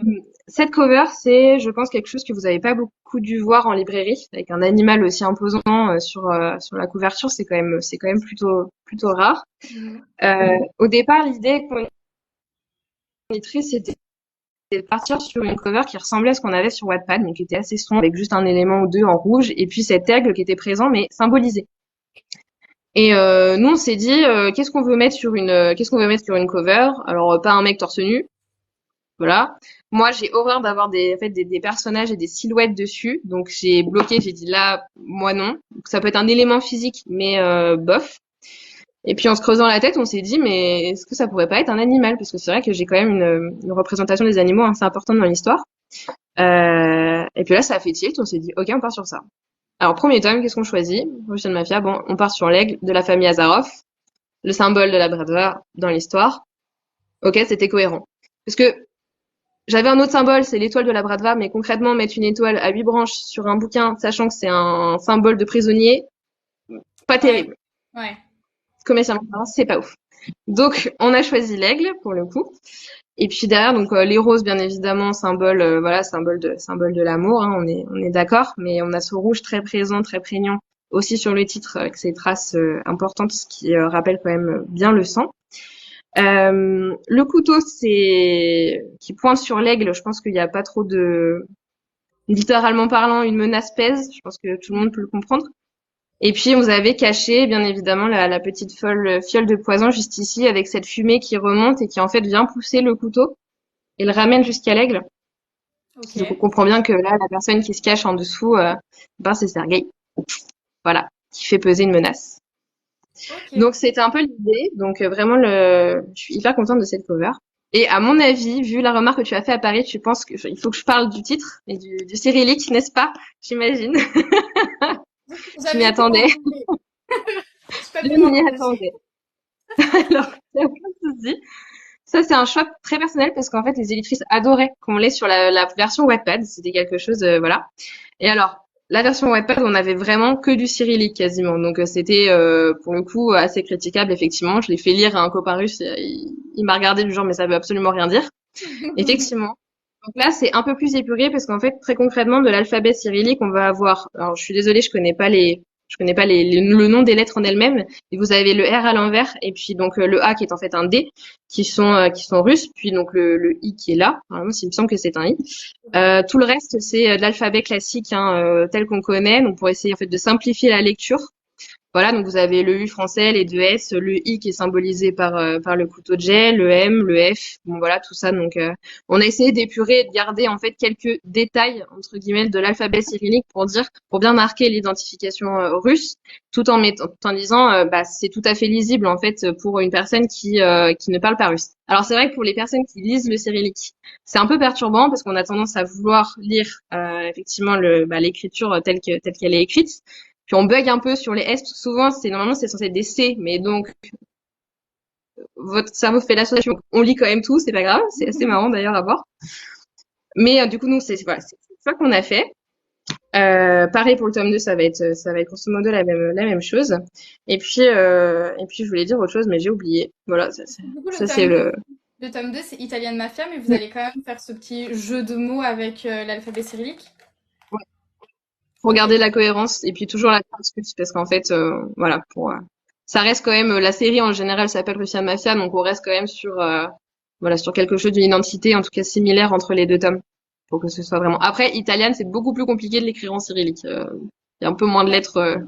cette cover, c'est, je pense, quelque chose que vous n'avez pas beaucoup dû voir en librairie, avec un animal aussi imposant sur la couverture. C'est quand même plutôt rare. Mhm. Au départ, l'idée qu'on était, c'était de partir sur une cover qui ressemblait à ce qu'on avait sur Wattpad, mais qui était assez sombre, avec juste un élément ou deux en rouge, et puis cet aigle qui était présent, mais symbolisé. Et nous, on s'est dit, qu'est-ce qu'on veut mettre qu'est-ce qu'on veut mettre sur une cover? Alors, pas un mec torse nu, voilà. Moi, j'ai horreur d'avoir en fait, des personnages et des silhouettes dessus, donc j'ai bloqué, j'ai dit là, moi non. Donc, ça peut être un élément physique, mais bof. Et puis en se creusant la tête, on s'est dit, mais est-ce que ça pourrait pas être un animal? Parce que c'est vrai que j'ai quand même une représentation des animaux assez importante dans l'histoire. Et puis là, ça a fait tilt, on s'est dit, ok, on part sur ça. Alors, premier tome, qu'est-ce qu'on choisit? Russian Mafia, bon, on part sur l'aigle de la famille Azarov, le symbole de la Bradva dans l'histoire. Ok, c'était cohérent. Parce que j'avais un autre symbole, c'est l'étoile de la Bradva, mais concrètement, mettre une étoile à 8 branches sur un bouquin, sachant que c'est un symbole de prisonnier, pas terrible. Ouais. Commercialement parlant, c'est pas ouf. Donc, on a choisi l'aigle, pour le coup. Et puis derrière, donc les roses, bien évidemment, voilà, symbole de l'amour, hein, on est d'accord. Mais on a ce rouge très présent, très prégnant, aussi sur le titre, avec ces traces importantes, ce qui rappelle quand même bien le sang. Le couteau, qui pointe sur l'aigle. Je pense qu'il n'y a pas trop littéralement parlant, une menace pèse. Je pense que tout le monde peut le comprendre. Et puis, on vous avait caché, bien évidemment, la petite fiole de poison juste ici, avec cette fumée qui remonte et qui, en fait, vient pousser le couteau et le ramène jusqu'à l'aigle. Ok. Donc, on comprend bien que là, la personne qui se cache en dessous, c'est Sergueï. Voilà. Qui fait peser une menace. Ok. Donc, c'était un peu l'idée. Donc, vraiment, je suis hyper contente de cette cover. Et à mon avis, vu la remarque que tu as fait à Paris, tu penses qu'il faut que je parle du titre et du cyrillique, n'est-ce pas? J'imagine. Vous Tu m'y avez été attendais. envoyé. Je peux Je pas m'en m'y empêcher. attendais. Alors, il y a aucun souci. Ça, c'est un choix très personnel parce qu'en fait, les éditrices adoraient qu'on l'ait sur la version Wattpad. C'était quelque chose, voilà. Et alors, la version Wattpad, on avait vraiment que du cyrillique quasiment. Donc, c'était pour le coup assez critiquable, effectivement. Je l'ai fait lire à un copain russe. Il m'a regardé du genre, mais ça veut absolument rien dire. Effectivement. Donc là, c'est un peu plus épuré parce qu'en fait, très concrètement, de l'alphabet cyrillique, on va avoir. Alors, je suis désolée, je connais pas le nom des lettres en elles-mêmes. Et vous avez le R à l'envers et puis donc le A qui est en fait un D, qui sont russes. Puis donc le I qui est là. Normalement, il me semble que c'est un I. Tout le reste, c'est de l'alphabet classique, hein, tel qu'on connaît. Donc pour essayer en fait de simplifier la lecture. Voilà, donc vous avez le U français, les deux S, le I qui est symbolisé par le couteau de jet, le M, le F, bon voilà, tout ça. Donc on a essayé d'épurer et de garder en fait quelques détails entre guillemets de l'alphabet cyrillique pour bien marquer l'identification russe, tout en disant c'est tout à fait lisible en fait pour une personne qui ne parle pas russe. Alors c'est vrai que pour les personnes qui lisent le cyrillique, c'est un peu perturbant parce qu'on a tendance à vouloir lire effectivement l'écriture telle qu'elle est écrite. Puis on bug un peu sur les S, parce que souvent, normalement, c'est censé être des C, mais donc, votre cerveau fait l'association. On lit quand même tout, c'est pas grave. C'est assez marrant d'ailleurs à voir. Mais du coup, nous, c'est ça qu'on a fait. Pareil pour le tome 2, ça va être grosso modo la même chose. Et puis, je voulais dire autre chose, mais j'ai oublié. Voilà, Du coup, ça c'est le tome 2, c'est Italian Mafia, mais vous allez quand même faire ce petit jeu de mots avec l'alphabet cyrillique. pour Ok. garder la cohérence et puis toujours la transcription parce qu'en fait, voilà, ça reste quand même la série en général s'appelle Russian Mafia, donc on reste quand même sur quelque chose d'une identité en tout cas similaire entre les deux tomes pour que ce soit vraiment. Après, Italian, c'est beaucoup plus compliqué de l'écrire en cyrillique. Il y a un peu moins de Ouais. lettres,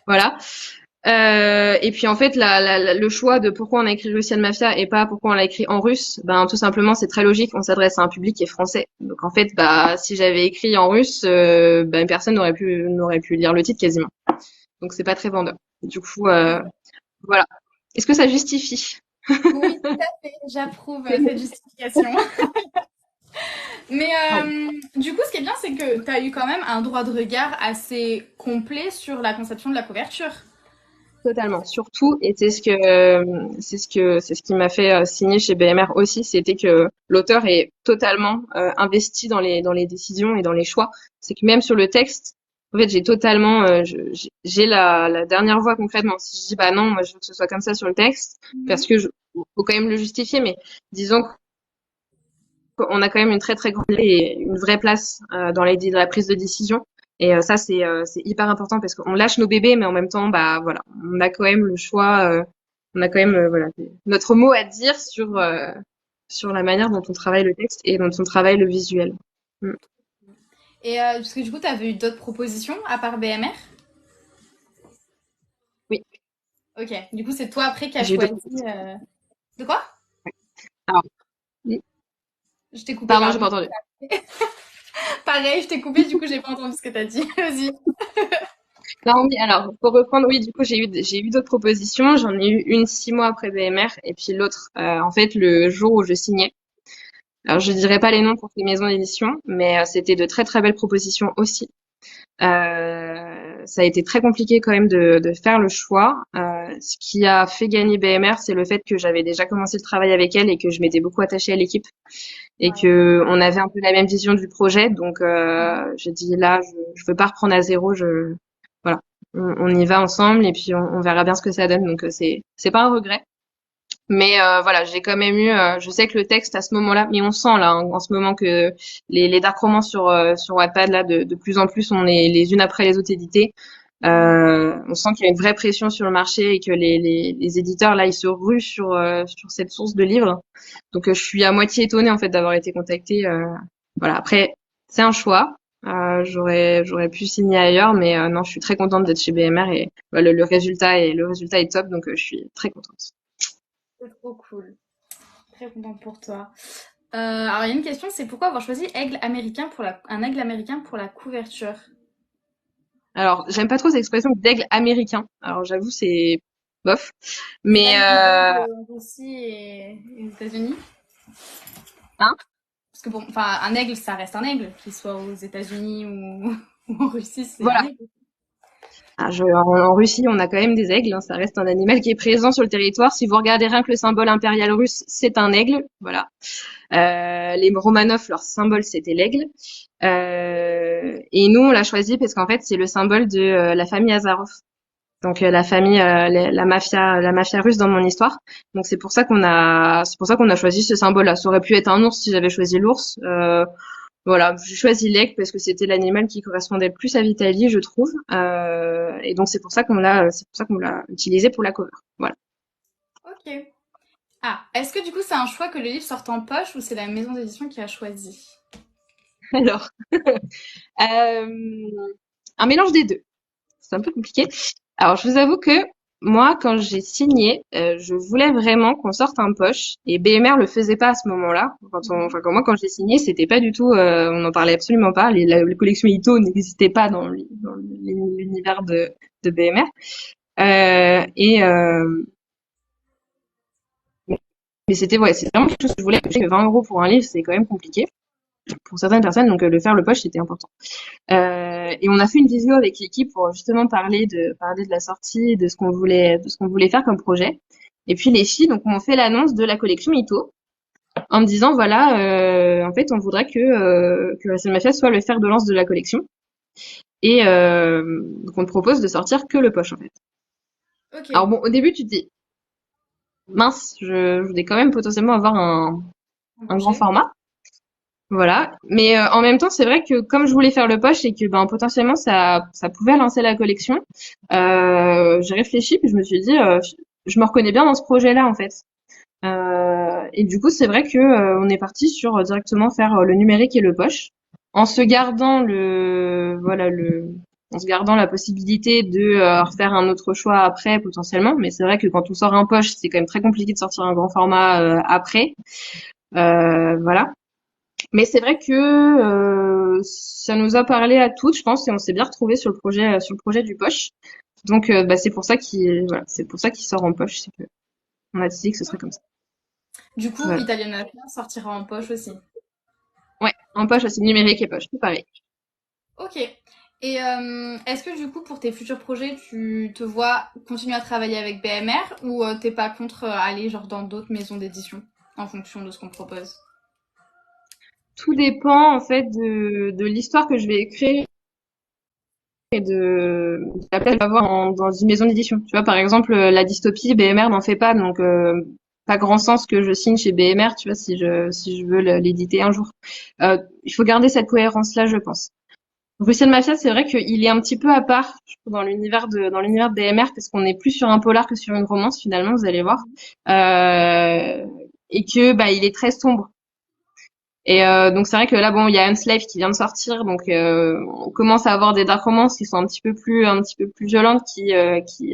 voilà. Et puis en fait, le choix de pourquoi on a écrit Russian Mafia et pas pourquoi on l'a écrit en russe, ben tout simplement c'est très logique. On s'adresse à un public qui est français. Donc en fait, si j'avais écrit en russe, personne n'aurait pu lire le titre quasiment. Donc c'est pas très vendeur. Du coup, voilà. Est-ce que ça justifie? Oui, tout à fait. J'approuve cette justification. Mais du coup, ce qui est bien, c'est que tu as eu quand même un droit de regard assez complet sur la conception de la couverture. Totalement. Surtout, et c'est ce qui m'a fait signer chez BMR aussi, c'était que l'auteur est totalement investi dans les décisions et dans les choix. C'est que même sur le texte, En fait, j'ai totalement, j'ai la dernière voix concrètement. Si je dis bah non, moi je veux que ce soit comme ça sur le texte, parce Mhm. que faut quand même le justifier, mais disons qu'on a quand même une très très grande et une vraie place dans dans la prise de décision. Et ça c'est hyper important parce qu'on lâche nos bébés, mais en même temps bah voilà, on a quand même le choix, on a quand même voilà notre mot à dire sur la manière dont on travaille le texte et dont on travaille le visuel. Mm. Et parce que du coup, tu avais eu d'autres propositions à part BMR? Oui, Ok, du coup, c'est toi après qui as j'ai eu choisi. d'autres propositions. De quoi? Alors, mm, Je t'ai coupé, pardon, j'ai pardon. pas entendu. Pareil, je t'ai coupé, du coup, j'ai pas entendu ce que t'as dit. Vas-y. Non, oui, alors, pour reprendre, oui, du coup, j'ai eu d'autres propositions. J'en ai eu une 6 mois après BMR et puis l'autre, en fait, le jour où je signais. Alors, je dirais pas les noms pour ces maisons d'édition, mais c'était de très, très belles propositions aussi. Ça a été très compliqué quand même de faire le choix. Ce qui a fait gagner BMR, c'est le fait que j'avais déjà commencé le travail avec elle et que je m'étais beaucoup attachée à l'équipe et Ouais. que on avait un peu la même vision du projet. Donc, Mhm. j'ai dit là, je veux pas reprendre à zéro. Voilà, on y va ensemble et puis on verra bien ce que ça donne. Donc, c'est pas un regret. Mais voilà, j'ai quand même eu. Je sais que le texte à ce moment-là, mais on sent là en ce moment que les dark romans sur Wattpad là, de plus en plus, on est les unes après les autres édités. Mhm. On sent qu'il y a une vraie pression sur le marché et que les éditeurs là, ils se ruent sur cette source de livres. Donc je suis à moitié étonnée en fait d'avoir été contactée. Voilà. Après, c'est un choix. J'aurais pu signer ailleurs, mais non, je suis très contente d'être chez BMR et voilà, le résultat est top, donc je suis très contente. C'est trop cool. Très contente pour toi. Alors, il y a une question, c'est pourquoi avoir choisi un aigle américain pour la couverture? Alors, j'aime pas trop cette expression d'aigle américain. Alors, j'avoue, c'est bof. C'est pas Mais, une rivalité en Russie et aux États-Unis? hein, Parce que bon, enfin, un aigle, ça reste un aigle, qu'il soit aux États-Unis ou, ou en Russie, c'est un voilà. aigle. En Russie, on a quand même des aigles, hein. Ça reste un animal qui est présent sur le territoire. Si vous regardez rien que le symbole impérial russe, c'est un aigle. Voilà. Les Romanov, leur symbole, c'était l'aigle. Et nous, on l'a choisi parce qu'en fait, c'est le symbole de la famille Azarov. Donc la famille, la mafia russe dans mon histoire. Donc c'est pour ça qu'on a choisi ce symbole-là. Ça aurait pu être un ours si j'avais choisi l'ours. Voilà, j'ai choisi l'aigle parce que c'était l'animal qui correspondait le plus à Vitaly, je trouve. Et donc c'est pour ça qu'on l'a utilisé pour la cover. Voilà. Ok. Ah, est-ce que du coup c'est un choix que le livre sorte en poche ou c'est la maison d'édition qui a choisi? Alors, euh, un mélange des deux. C'est un peu compliqué. Alors, je vous avoue que moi, quand j'ai signé, je voulais vraiment qu'on sorte un poche et BMR le faisait pas à ce moment-là. Quand moi, quand j'ai signé, c'était pas du tout, on n'en parlait absolument pas. Les collections Ito n'existaient pas dans l'univers de BMR. Mais c'était ouais, c'est vraiment quelque chose que je voulais. Je sais que 20 € pour un livre, c'est quand même compliqué pour certaines personnes, donc le faire le poche, c'était important. Et on a fait une visio avec l'équipe pour justement parler de la sortie, de ce qu'on voulait faire comme projet. Et puis les filles donc m'ont fait l'annonce de la collection Ito en me disant voilà, en fait, on voudrait que Russell Mafia soit le fer de lance de la collection. Et donc on te propose de sortir que le poche en fait. Ok. Alors bon, au début tu te dis mince, je voulais quand même potentiellement avoir Un un grand crochet. format. Voilà. Mais en même temps, c'est vrai que comme je voulais faire le poche et que ben potentiellement ça pouvait lancer la collection, j'ai réfléchi puis je me suis dit je me reconnais bien dans ce projet-là en fait. Et du coup, c'est vrai que on est parti sur directement faire le numérique et le poche, en se gardant en se gardant la possibilité de refaire un autre choix après potentiellement. Mais c'est vrai que quand on sort un poche, c'est quand même très compliqué de sortir un grand format après. Voilà. Mais c'est vrai que ça nous a parlé à toutes, je pense, et on s'est bien retrouvés sur le projet du poche. Donc, bah, c'est pour ça qu'il sort en poche. C'est que on a décidé que ce serait comme ça. Du coup, Voilà. Italian Alpha sortira en poche aussi. Ouais, en poche aussi, numérique et poche, tout pareil. Ok. Et est-ce que du coup, pour tes futurs projets, tu te vois continuer à travailler avec BMR ou t'es pas contre aller genre dans d'autres maisons d'édition en fonction de ce qu'on propose? Tout dépend en fait de l'histoire que je vais écrire de la place d'avoir dans une maison d'édition. Tu vois, par exemple, la dystopie, BMR n'en fait pas, donc pas grand sens que je signe chez BMR, tu vois, si je veux l'éditer un jour. Il faut garder cette cohérence-là, je pense. Russian Mafia, c'est vrai qu'il est un petit peu à part je trouve, dans l'univers de BMR parce qu'on est plus sur un polar que sur une romance finalement, vous allez voir, et que bah il est très sombre. Et donc c'est vrai que là bon il y a Unslave qui vient de sortir, donc on commence à avoir des dark romances qui sont un petit peu plus violentes qui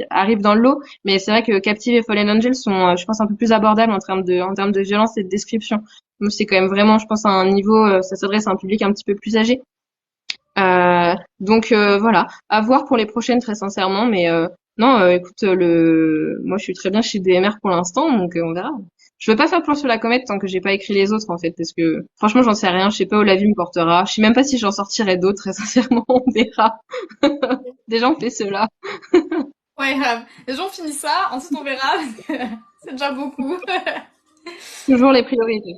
arrivent dans le lot. Mais c'est vrai que Captive et Fallen Angel sont je pense un peu plus abordables en termes de violence et de description. Donc c'est quand même vraiment je pense à un niveau ça s'adresse à un public un petit peu plus âgé. Donc voilà, à voir pour les prochaines très sincèrement, mais non, écoute, moi je suis très bien chez DMR pour l'instant, donc on verra. Je veux pas faire plan sur la comète tant que j'ai pas écrit les autres en fait, parce que franchement j'en sais rien, je sais pas où la vie me portera, je sais même pas si j'en sortirai d'autres, très sincèrement, on verra. Déjà on fait cela. Ouais, grave. Les gens finissent ça, ensuite on verra, parce que c'est déjà beaucoup. Toujours les priorités.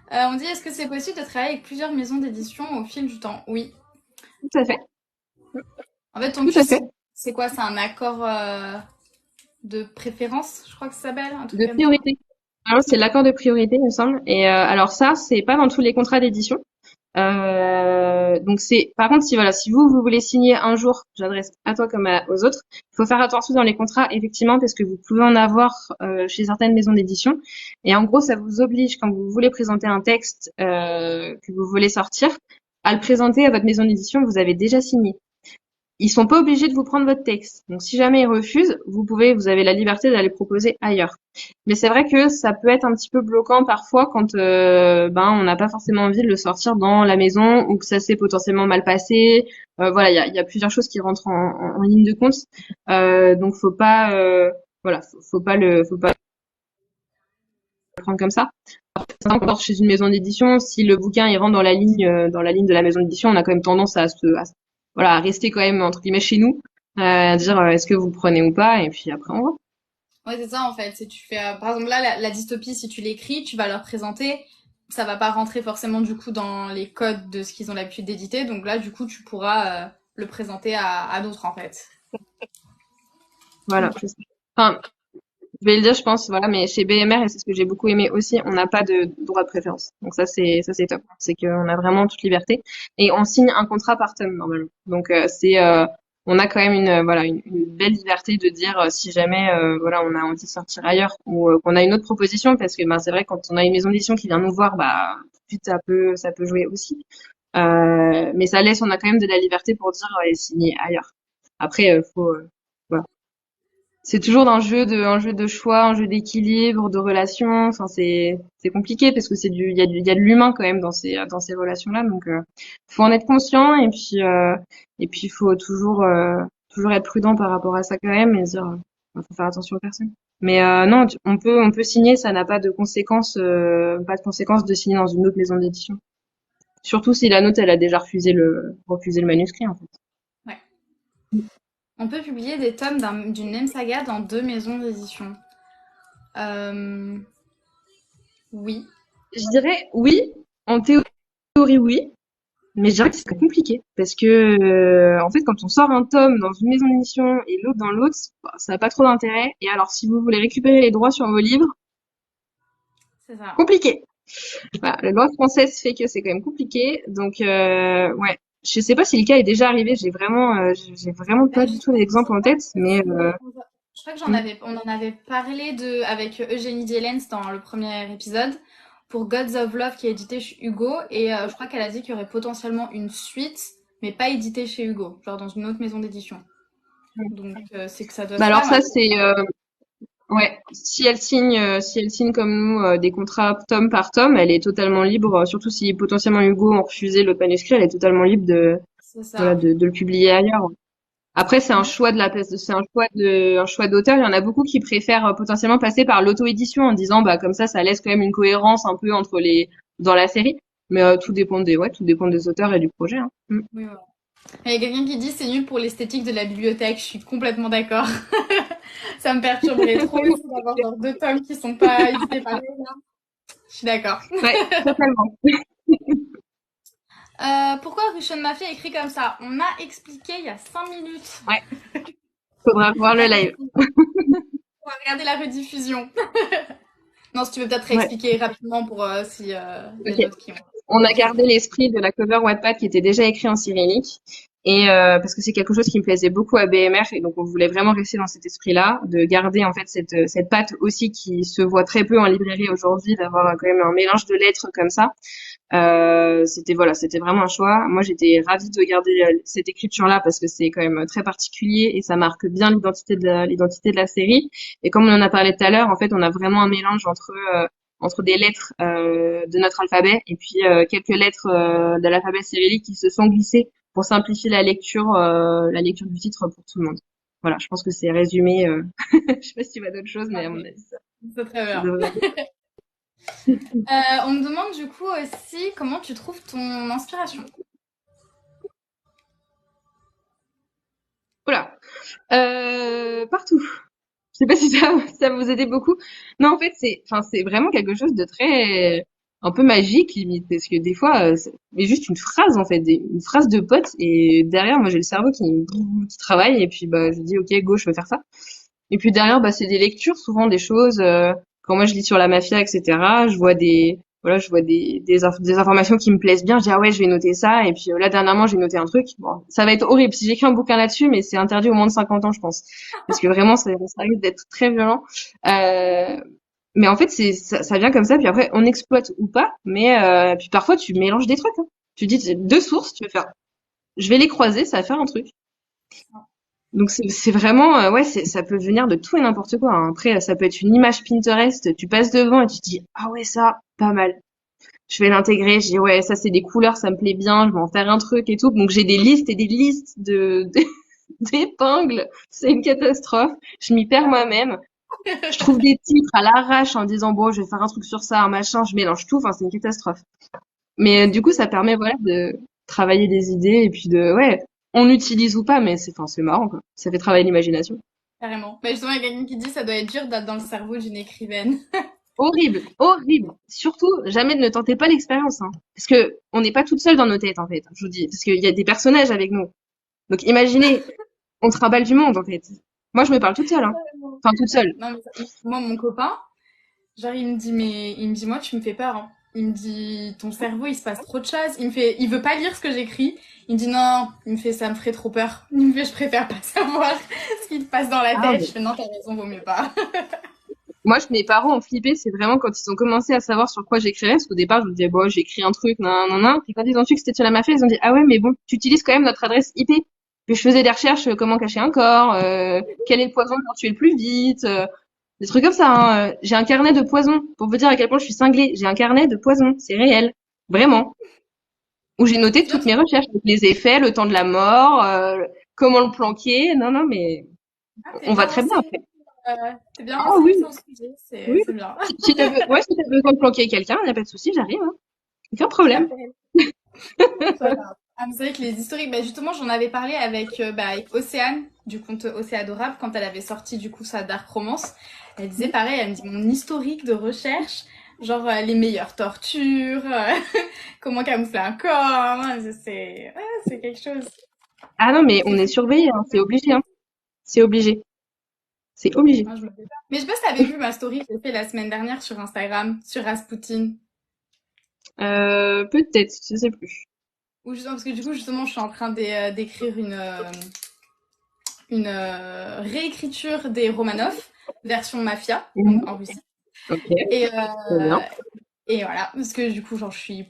On dit, est-ce que c'est possible de travailler avec plusieurs maisons d'édition au fil du temps? Oui. Tout à fait, En fait, tout à fait. c'est quoi? C'est un accord de préférence, je crois que ça s'appelle, un truc De comme ça. priorité. Alors c'est l'accord de priorité, il me semble. Et alors ça, c'est pas dans tous les contrats d'édition. Donc c'est, par contre, si vous voulez signer un jour, j'adresse à toi comme aux autres, il faut faire attention dans les contrats, effectivement, parce que vous pouvez en avoir chez certaines maisons d'édition. Et en gros, ça vous oblige, quand vous voulez présenter un texte que vous voulez sortir, à le présenter à votre maison d'édition que vous avez déjà signé. Ils sont pas obligés de vous prendre votre texte. Donc si jamais ils refusent, vous avez la liberté d'aller proposer ailleurs. Mais c'est vrai que ça peut être un petit peu bloquant parfois quand on n'a pas forcément envie de le sortir dans la maison ou que ça s'est potentiellement mal passé. Voilà, il y a plusieurs choses qui rentrent en ligne de compte. Donc faut pas faut pas le prendre comme ça. Après, encore chez une maison d'édition, si le bouquin il rentre dans la ligne de la maison d'édition, on a quand même tendance voilà, à rester quand même entre guillemets chez nous, à dire est-ce que vous le prenez ou pas, et puis après on voit. Ouais, c'est ça en fait. Si tu fais, par exemple là, la dystopie, si tu l'écris, tu vas leur présenter, ça va pas rentrer forcément du coup dans les codes de ce qu'ils ont l'habitude d'éditer. Donc là, du coup, tu pourras le présenter à d'autres en fait. Voilà, Ok. c'est ça. Enfin, je vais le dire, je pense, voilà, mais chez BMR, et c'est ce que j'ai beaucoup aimé aussi, on n'a pas de droit de préférence. Donc ça c'est top. C'est qu'on a vraiment toute liberté. Et on signe un contrat par tome, normalement. Donc on a quand même une belle liberté de dire si jamais, voilà, on a envie de sortir ailleurs ou qu'on a une autre proposition, parce que, ben, c'est vrai, quand on a une maison d'édition qui vient nous voir, bah, tout de suite, ça peut jouer aussi. Mais on a quand même de la liberté pour dire, signer ailleurs. Après, voilà, c'est toujours un jeu de choix, un jeu d'équilibre, de relations. Enfin, c'est compliqué parce que il y a de l'humain quand même dans ces relations-là. Donc, faut en être conscient et puis il faut toujours être prudent par rapport à ça quand même et dire, faut faire attention aux personnes. Mais non, on peut signer, ça n'a pas de conséquences de signer dans une autre maison d'édition. Surtout si la note elle a déjà refusé le manuscrit en fait. Ouais. On peut publier des tomes d'une même saga dans deux maisons d'édition. Euh, oui. Je dirais oui, en théorie oui. Mais je dirais que c'est très compliqué parce que en fait quand on sort un tome dans une maison d'édition et l'autre dans l'autre, bah, ça n'a pas trop d'intérêt. Et alors si vous voulez récupérer les droits sur vos livres, C'est ça. compliqué. Voilà, la loi française fait que c'est quand même compliqué. Donc ouais, je sais pas si le cas est déjà arrivé. J'ai vraiment pas du tout Je d'exemple sais en pas tête, si mais je crois que on en avait parlé avec Eugénie Dielens dans le premier épisode pour Gods of Love qui est édité chez Hugo et je crois qu'elle a dit qu'il y aurait potentiellement une suite mais pas éditée chez Hugo, genre dans une autre maison d'édition. Donc c'est que ça doit bah se alors faire. ça c'est ouais, si elle signe comme nous des contrats tome par tome, elle est totalement libre, surtout si potentiellement Hugo ont refusé le manuscrit, elle est totalement libre C'est ça. de le publier ailleurs. Après, c'est un choix c'est un choix d'auteur. Il y en a beaucoup qui préfèrent potentiellement passer par l'auto-édition en disant, bah, comme ça laisse quand même une cohérence un peu dans la série. Mais tout dépend des auteurs et du projet, hein. Mm. Oui, voilà. Il y a quelqu'un qui dit c'est nul pour l'esthétique de la bibliothèque, je suis complètement d'accord. Ça me perturberait trop aussi d'avoir genre deux tomes qui sont pas édités par les uns. Je suis d'accord. Ouais, totalement. Pourquoi Russian Mafia est écrit comme ça? On a expliqué il y a 5 minutes. Ouais, faudra voir le live. On va regarder la rediffusion. Non, si tu veux peut-être Ouais, réexpliquer rapidement pour si il y a ok. d'autres qui ont. On a gardé l'esprit de la cover Wattpad qui était déjà écrit en cyrillique. Et parce que c'est quelque chose qui me plaisait beaucoup à BMR et donc on voulait vraiment rester dans cet esprit-là, de garder en fait cette patte aussi qui se voit très peu en librairie aujourd'hui, d'avoir quand même un mélange de lettres comme ça. C'était voilà, c'était vraiment un choix. Moi, j'étais ravie de garder cette écriture-là parce que c'est quand même très particulier et ça marque bien l'identité de la série. Et comme on en a parlé tout à l'heure, en fait, on a vraiment un mélange entre des lettres de notre alphabet et puis quelques lettres de l'alphabet cyrillique qui se sont glissées pour simplifier la lecture du titre pour tout le monde. Voilà, je pense que c'est résumé. Je sais pas si tu vois d'autres choses, mais à mon avis, C'est très ça bien. devrait. On me demande du coup aussi comment tu trouves ton inspiration. Voilà. Partout. Je sais pas si ça vous aidait beaucoup. Non, en fait, c'est vraiment quelque chose de très, un peu magique, limite, parce que des fois, mais juste une phrase, en fait, une phrase de pote, et derrière, moi, j'ai le cerveau qui travaille, et puis, bah, je dis, ok, go, je vais faire ça. Et puis derrière, bah, c'est des lectures, souvent des choses. Quand moi je lis sur la mafia, etc., je vois des informations qui me plaisent bien. Je dis ah ouais, je vais noter ça. Et puis là dernièrement, j'ai noté un truc. Bon, ça va être horrible si j'écris un bouquin là-dessus, mais c'est interdit au moins de 50 ans, je pense, parce que vraiment, ça risque d'être très violent. Euh, mais en fait, ça vient comme ça. Puis après, on exploite ou pas. Mais puis parfois, tu mélanges des trucs. Hein. Tu dis deux sources, tu vas faire. Je vais les croiser, ça va faire un truc. Donc c'est vraiment ouais ça peut venir de tout et n'importe quoi. Hein. Après ça peut être une image Pinterest, tu passes devant et tu te dis ah ouais ça pas mal. Je vais l'intégrer, je dis ouais ça c'est des couleurs, ça me plaît bien, je vais en faire un truc et tout. Donc j'ai des listes et des listes d'épingles, c'est une catastrophe. Je m'y perds moi-même. Je trouve des titres à l'arrache en disant bon je vais faire un truc sur ça, un machin, je mélange tout, enfin c'est une catastrophe. Mais du coup, ça permet voilà de travailler des idées et puis de ouais, on utilise ou pas, mais c'est marrant quoi. Ça fait travailler l'imagination. Carrément. Mais justement, il y a quelqu'un qui dit ça doit être dur d'être dans le cerveau d'une écrivaine. Horrible, horrible. Surtout, jamais ne tentez pas l'expérience, hein. Parce que on n'est pas toute seule dans nos têtes en fait. Je vous dis, parce qu'il y a des personnages avec nous. Donc imaginez, on se trimballe du monde en fait. Moi, je me parle toute seule, hein. Enfin toute seule. Non, mais moi, mon copain, genre, il me dit, moi, tu me fais peur, hein. Il me dit, ton cerveau, il se passe trop de choses. Il veut pas lire ce que j'écris. Il me dit, non, il me fait, ça me ferait trop peur. Il me fait, je préfère pas savoir ce qui te passe dans la Ah, tête. Je fais, non, t'as raison, vaut mieux pas. moi, mes parents ont flippé, c'est vraiment quand ils ont commencé à savoir sur quoi j'écrirais, parce qu'au départ, je me disais, bon, j'écris un truc, nan, nan, nan. Puis quand ils ont su que c'était sur la mafia, ils ont dit, ah ouais, mais bon, tu utilises quand même notre adresse IP. Puis je faisais des recherches, comment cacher un corps, quel est le poison pour tuer le plus vite, des trucs comme ça. Hein. J'ai un carnet de poison, pour vous dire à quel point je suis cinglée. J'ai un carnet de poison, c'est réel, vraiment, où j'ai noté C'est bien, toutes mes recherches, donc les effets, le temps de la mort, comment le planquer. Non, non, mais t'es on va bien très bien renseigné. après. T'es bien Ah renseigné oui, sur le sujet. oui. C'est bien. Si t'as ouais, si t'as besoin de planquer quelqu'un, y a pas de souci, j'arrive. Hein. Aucun Tu problème. m'appelles. Voilà. Ah, mais c'est vrai que les historiques, bah justement, j'en avais parlé avec Océane, du conte Océadorable, quand elle avait sorti du coup sa Dark Romance. Elle disait pareil, elle me dit mon historique de recherche, genre les meilleures tortures, comment camoufler un corps, hein, c'est quelque chose. Ah non, mais on C'est est fou. surveillé, hein. C'est obligé, hein. C'est obligé. C'est obligé. Hein, je me fais pas. Mais je sais pas si t'avais vu ma story que j'ai fait la semaine dernière sur Instagram, sur Rasputin. Peut-être, je sais plus. Ou justement, parce que du coup, justement, je suis en train d'écrire une réécriture des Romanov, version mafia, Mhm. donc en Russie. Ok, Et, très bien. et voilà, parce que du coup, genre, je suis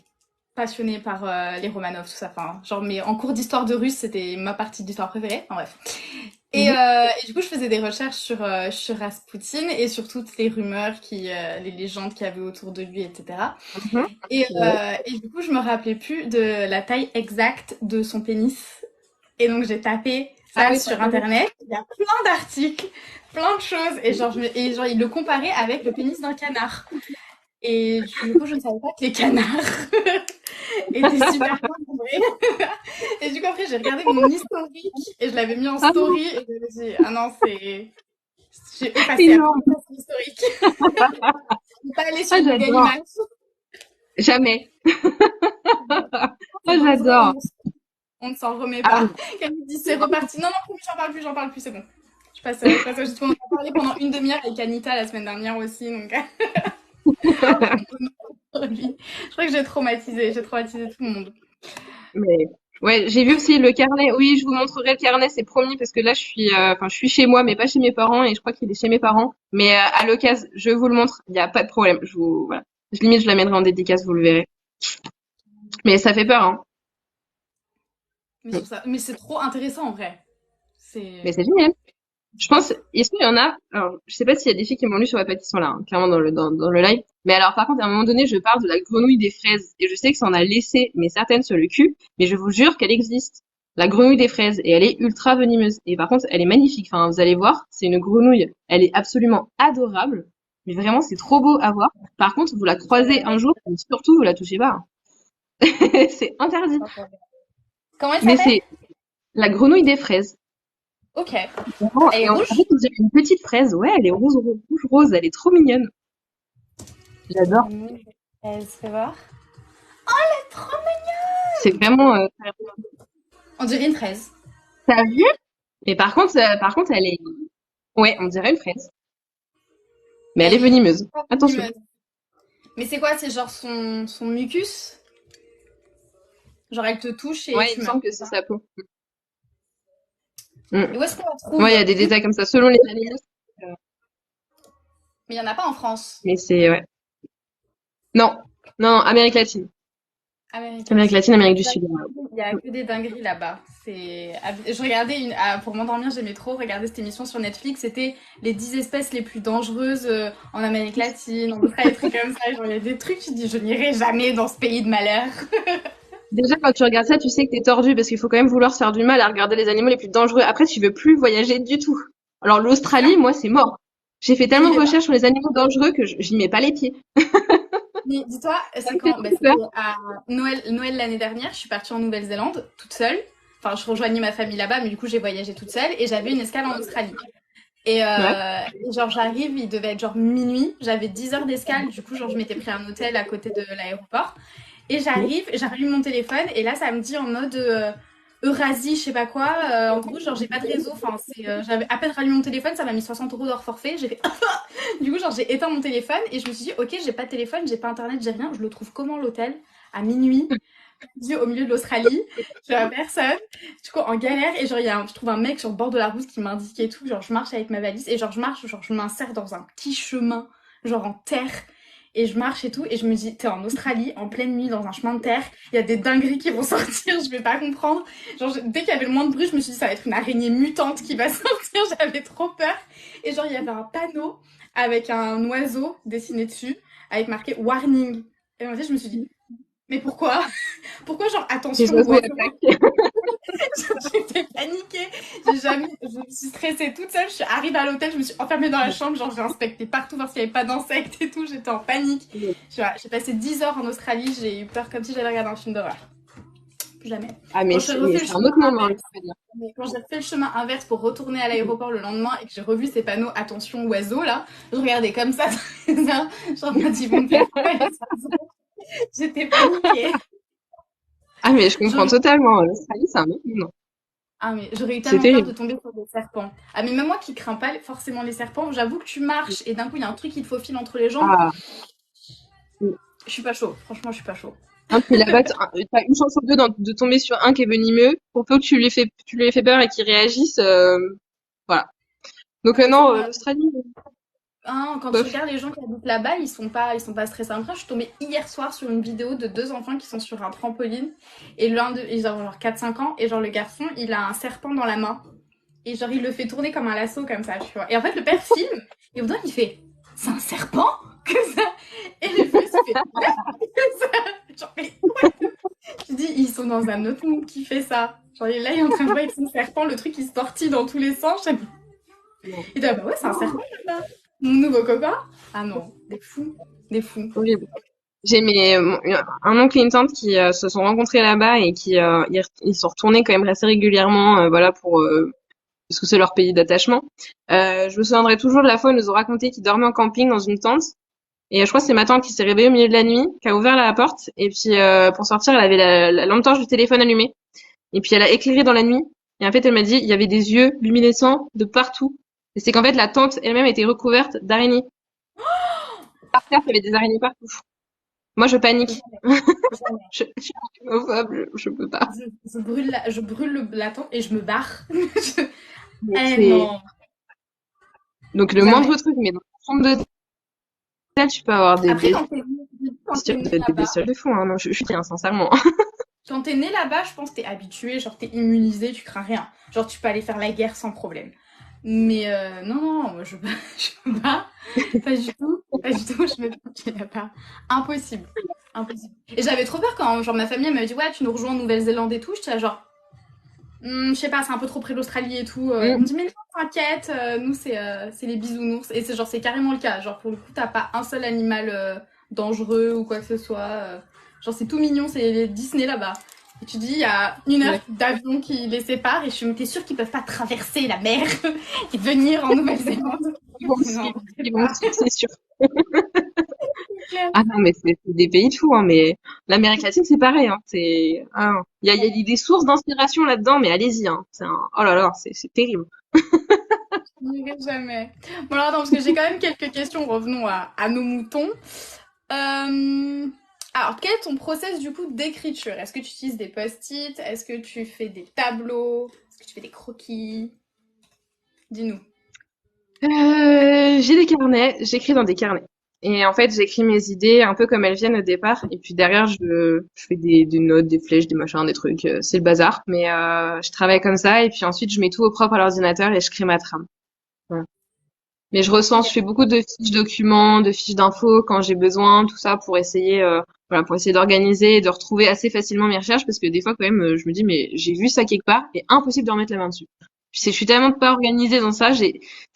passionnée par les Romanov, tout ça. Enfin, genre, mais en cours d'histoire de russe, c'était ma partie d'histoire préférée. Enfin, bref. Mhm. Et du coup, je faisais des recherches sur Rasputin et sur toutes les rumeurs, les légendes qu'il y avait autour de lui, etc. Mhm. Ouais. Et du coup, je me rappelais plus de la taille exacte de son pénis. Et donc, j'ai tapé Ah ça oui, sur Internet. Il y a plein d'articles, plein de choses. Et genre, il le comparait avec le pénis d'un canard. Et du coup, je ne savais pas que les canards étaient super bien nombrés. Et du coup, après, j'ai regardé mon historique et je l'avais mis en ah, story. Et je me suis dit, ah non, c'est. J'ai effacé énorme. l'historique. Je suis pas aller Ah, sur Google j'adore. Images. Jamais. Et Ah, pendant ce j'adore. temps, on ne s'en remet Ah, pas. Quand il dit c'est reparti. Non, non, j'en parle plus, c'est bon. Je passe, juste qu'on en a parlé pendant une demi-heure avec Anita la semaine dernière aussi, donc lui. Je crois que j'ai traumatisé tout le monde. mais ouais, j'ai vu aussi le carnet. Oui, je vous montrerai le carnet, c'est promis, parce que là, je suis chez moi, mais pas chez mes parents, et je crois qu'il est chez mes parents. Mais à l'occasion, je vous le montre. Il n'y a pas de problème. Voilà. Limite, je l'amènerai en dédicace, vous le verrez. Mais ça fait peur, hein. Mais c'est trop intéressant en vrai. Mais C'est. c'est génial. Je pense, est-ce qu'il y en a, alors, je sais pas s'il y a des filles qui m'ont lu sur Wattpad qui sont là, hein, clairement dans le live. Mais alors, par contre, à un moment donné, je parle de la grenouille des fraises. Et je sais que ça en a laissé, mais certaines sur le cul. Mais je vous jure qu'elle existe. La grenouille des fraises. Et elle est ultra venimeuse. Et par contre, elle est magnifique. Enfin, vous allez voir, c'est une grenouille. Elle est absolument adorable. Mais vraiment, c'est trop beau à voir. Par contre, vous la croisez un jour, mais surtout, vous la touchez pas, hein. C'est interdit. Comment elle Mais s'appelle? c'est la grenouille des fraises. Ok. Vraiment, Elle est et en rouge? fait, on dirait une petite fraise. Ouais, elle est rouge rose, elle est trop mignonne. J'adore. Elle se fait voir. Trop C'est vraiment, On dirait une fraise. t'as vu? Mais par contre, elle est, ouais, on dirait une fraise. Mais elle est Elle est venimeuse. trop Attention. venimeuse. Mais c'est quoi? C'est genre son mucus? Genre elle te touche et Ouais, il tu me meurs. semble que c'est sa peau. Mm. Et où est-ce qu'on la Ouais, trouve? il y a des détails comme ça selon les animaux. euh, Mais il n'y en a pas en France. Mais c'est, ouais. Non, non, Amérique latine. Amérique Amérique latine. latine, Amérique du Sud. Il y a que des dingueries là-bas. Je regardais pour m'endormir, j'aimais trop regarder cette émission sur Netflix. C'était les 10 espèces les plus dangereuses en Amérique latine, en Australie, des trucs comme ça. Genre, il y a des trucs, tu te dis, je n'irai jamais dans ce pays de malheur. Déjà, quand tu regardes ça, tu sais que t'es tordu parce qu'il faut quand même vouloir se faire du mal à regarder les animaux les plus dangereux. Après, tu veux plus voyager du tout. Alors, l'Australie, moi, c'est mort. J'ai fait Je tellement de n'irai pas. recherches sur les animaux dangereux que j'y mets pas les pieds. Mais dis-toi, Ça c'est me fait quand? Bah, trop c'était peur. à Noël l'année dernière. Je suis partie en Nouvelle-Zélande toute seule. Enfin, je rejoignais ma famille là-bas, mais du coup, j'ai voyagé toute seule et j'avais une escale en Australie. Ouais. Et genre, j'arrive, il devait être genre minuit. J'avais 10 heures d'escale. Du coup, genre, je m'étais pris un hôtel à côté de l'aéroport. Et j'arrive, j'allume mon téléphone. Et là, ça me dit en mode Eurasie, je sais pas quoi. En gros, genre, j'ai pas de réseau. Enfin, j'avais à peine rallumé mon téléphone. Ça m'a mis 60 € d'hors forfait. J'ai fait. Du coup, genre, j'ai éteint mon téléphone. Et je me suis dit, ok, j'ai pas de téléphone, j'ai pas internet, j'ai rien. Je le trouve comment l'hôtel? À minuit, au milieu de l'Australie, je vois personne, du coup en galère et genre je trouve un mec sur le bord de la route qui m'indique et tout, genre je marche avec ma valise et genre je marche, genre je m'insère dans un petit chemin, genre en terre et je marche et tout et je me dis t'es en Australie en pleine nuit dans un chemin de terre, il y a des dingueries qui vont sortir, je vais pas comprendre, genre dès qu'il y avait le moins de bruit je me suis dit ça va être une araignée mutante qui va sortir, j'avais trop peur et genre il y avait un panneau avec un oiseau dessiné dessus avec marqué warning et en fait je me suis dit mais pourquoi? Pourquoi genre Les attention oiseaux oiseau? attaquent. J'étais paniquée. Je me suis stressée toute seule. Je suis arrivée à l'hôtel, je me suis enfermée dans la chambre, genre j'ai inspecté partout voir s'il n'y avait pas d'insectes et tout. J'étais en panique. J'ai passé 10 heures en Australie, j'ai eu peur comme si j'allais regarder un film d'horreur. Plus jamais. Ah, Quand mais j'ai refait le c'est un chemin autre monde, hein, inverse, quand j'ai fait le chemin inverse pour retourner à l'aéroport le lendemain et que j'ai revu ces panneaux attention oiseaux là, je regardais comme ça, genre ils vont me faire quoi, les oiseaux. J'étais paniquée. Ah, mais je comprends Je- totalement. L'Australie, c'est un autre monde. Ah mais j'aurais eu C'est tellement peur terrible. de tomber sur des serpents. Ah mais même moi qui crains pas forcément les serpents, j'avoue que tu marches et d'un coup il y a un truc qui te faufile entre les jambes. Ah, Je suis pas chaud, franchement je suis pas chaud. hein, puis là-bas, t'as une chance sur deux de tomber sur un qui est venimeux. Pour peu que tu lui aies fait peur et qu'il réagisse, voilà. Donc, Ah mais c'est non, bon, l'Australie, hein, quand tu bof. regardes les gens qui habitent là-bas, ils sont pas stressés. Après, je suis tombée hier soir sur une vidéo de deux enfants qui sont sur un trampoline et l'un d'eux, ils ont genre 4-5 ans et genre le garçon, il a un serpent dans la main et genre il le fait tourner comme un lasso comme ça, tu vois. Et en fait, le père filme et au bout d'un, il fait c'est un serpent comme ça et le fils il fait ouais, comme ça. Genre mais what? Je dis ils sont dans un autre monde qui fait ça. Genre là, il est en train de jouer avec son serpent, le truc il se tortille dans tous les sens. Il dit ah bah ouais, c'est un serpent là-bas. Mon nouveau copain? Ah non, des fous, des fous. Horrible. J'ai un oncle et une tante qui se sont rencontrés là-bas et qui ils sont retournés quand même assez régulièrement, voilà pour parce que c'est leur pays d'attachement. Je me souviendrai toujours de la fois où ils nous ont raconté qu'ils dormaient en camping dans une tente Et je crois que c'est ma tante qui s'est réveillée au milieu de la nuit, qui a ouvert la porte. Et puis, pour sortir, elle avait la lampe torche du téléphone allumée. Et puis, elle a éclairé dans la nuit. Et en fait, elle m'a dit, il y avait des yeux luminescents de partout. Et c'est qu'en fait, la tente elle-même était recouverte d'araignées. Par terre, il y avait des araignées partout. Moi, je panique. Jamais. Je suis homophobe, je peux pas. Je brûle la tente et je me barre. Mais Eh c'est, non, donc le jamais. moindre truc, mais dans la chambre d'hôtel, tu peux avoir des Après, bestioles, quand t'es né des là-bas, bestioles de fou, hein. Non, je suis bien, sincèrement. quand t'es né là-bas, je pense que t'es habitué, genre t'es immunisé, tu crains rien. Genre tu peux aller faire la guerre sans problème. Mais non, non, moi je je peux pas du tout, pas du tout, je me pieds là-bas. Impossible, impossible. Et j'avais trop peur quand genre ma famille elle m'avait dit ouais tu nous rejoins en Nouvelle-Zélande et tout, j'étais là genre je sais pas, c'est un peu trop près de l'Australie et tout. Ils Mm. me dit mais non, t'inquiète, nous c'est les bisounours. Et c'est genre c'est carrément le cas. Genre pour le coup t'as pas un seul animal dangereux ou quoi que ce soit. Genre c'est tout mignon, c'est les Disney là-bas. Et tu dis il y a 1 heure Ouais. d'avion qui les sépare et je me t'es sûre qu'ils peuvent pas traverser la mer et venir en Nouvelle-Zélande. Ils vont me Non, suivre, c'est ils vont me pas suivre, c'est sûr. clair. Ah non, mais c'est des pays de fous, hein, mais l'Amérique latine, c'est pareil, hein. Il y a des sources d'inspiration là-dedans, mais allez-y, hein. Oh là là, c'est terrible. Je n'irai jamais. Bon alors attends parce que j'ai quand même quelques questions. Revenons à nos moutons. Euh, Alors, quel est ton process du coup d'écriture? Est-ce que tu utilises des post-it? Est-ce que tu fais des tableaux? Est-ce que tu fais des croquis? Dis-nous. J'ai des carnets, j'écris dans des carnets. Et en fait, j'écris mes idées un peu comme elles viennent au départ. Et puis derrière, je fais des notes, des flèches, des machins, des trucs. C'est le bazar. Mais je travaille comme ça. Et puis ensuite, je mets tout au propre à l'ordinateur et je crée ma trame. Voilà. Mais je recense, je fais beaucoup de fiches documents, de fiches d'infos quand j'ai besoin, tout ça pour essayer, voilà, pour essayer d'organiser et de retrouver assez facilement mes recherches parce que des fois quand même, je me dis mais j'ai vu ça quelque part et impossible de remettre la main dessus. Je suis tellement pas organisée dans ça, je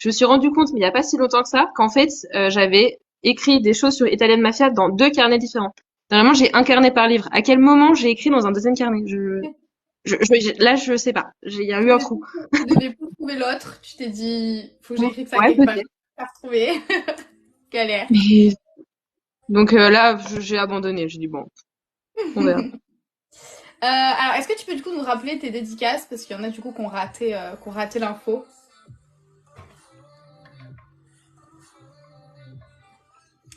me suis rendu compte, mais il y a pas si longtemps que ça, qu'en fait, j'avais écrit des choses sur Italian Mafia dans 2 carnets différents. Normalement, j'ai un carnet par livre. À quel moment j'ai écrit dans un deuxième carnet? Là, je sais pas. Il y a eu un trou. Tu devais plus trouver l'autre. Tu t'es dit, faut que j'écrive ça Ouais, quelque part. peut-être. Pas retrouver. Galère. Mais donc là, j'ai abandonné. J'ai dit bon, on verra. Alors, est-ce que tu peux du coup nous rappeler tes dédicaces? Parce qu'il y en a du coup qui ont raté l'info.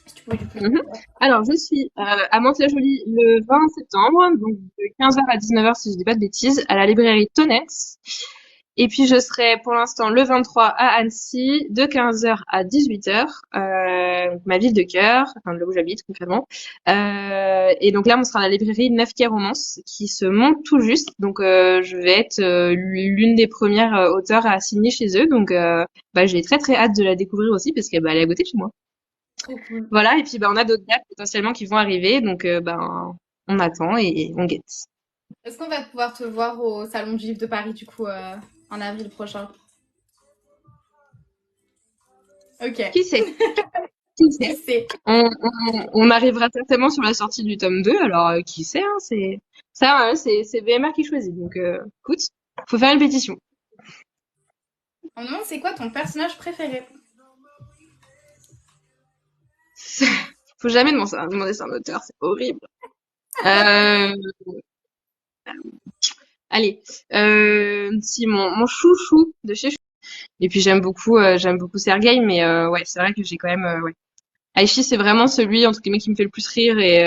Si tu pouvais du coup. Mhm. Alors, je suis à Mantes-la-Jolie le 20 septembre, donc de 15h à 19h si je dis pas de bêtises, à la librairie Tonnex. Et puis je serai pour l'instant le 23 à Annecy de 15h à 18h, donc ma ville de cœur, enfin là où j'habite concrètement. Et donc là, on sera à la librairie Neuf Quai Romance qui se monte tout juste. Donc je vais être l'une des premières auteurs à signer chez eux. Donc j'ai très très hâte de la découvrir aussi parce qu'elle elle est à côté de chez moi. Trop cool. Voilà, et puis on a d'autres dates potentiellement qui vont arriver, donc on attend et on guette. Est-ce qu'on va pouvoir te voir au Salon du Livre de Paris du coup en avril prochain? Ok. Qui sait? Qui Qui sait? sait? On arrivera certainement sur la sortie du tome 2, alors qui sait, hein, c'est VMR qui choisit, donc écoute, faut faire une pétition. On me demande c'est quoi ton personnage préféré? Faut jamais demander ça à un auteur, c'est horrible. Euh, Allez, si mon chouchou de chez Chou. Et puis j'aime beaucoup Sergueï, mais ouais, c'est vrai que j'ai quand même ouais. Aichi, c'est vraiment celui entre guillemets qui me fait le plus rire et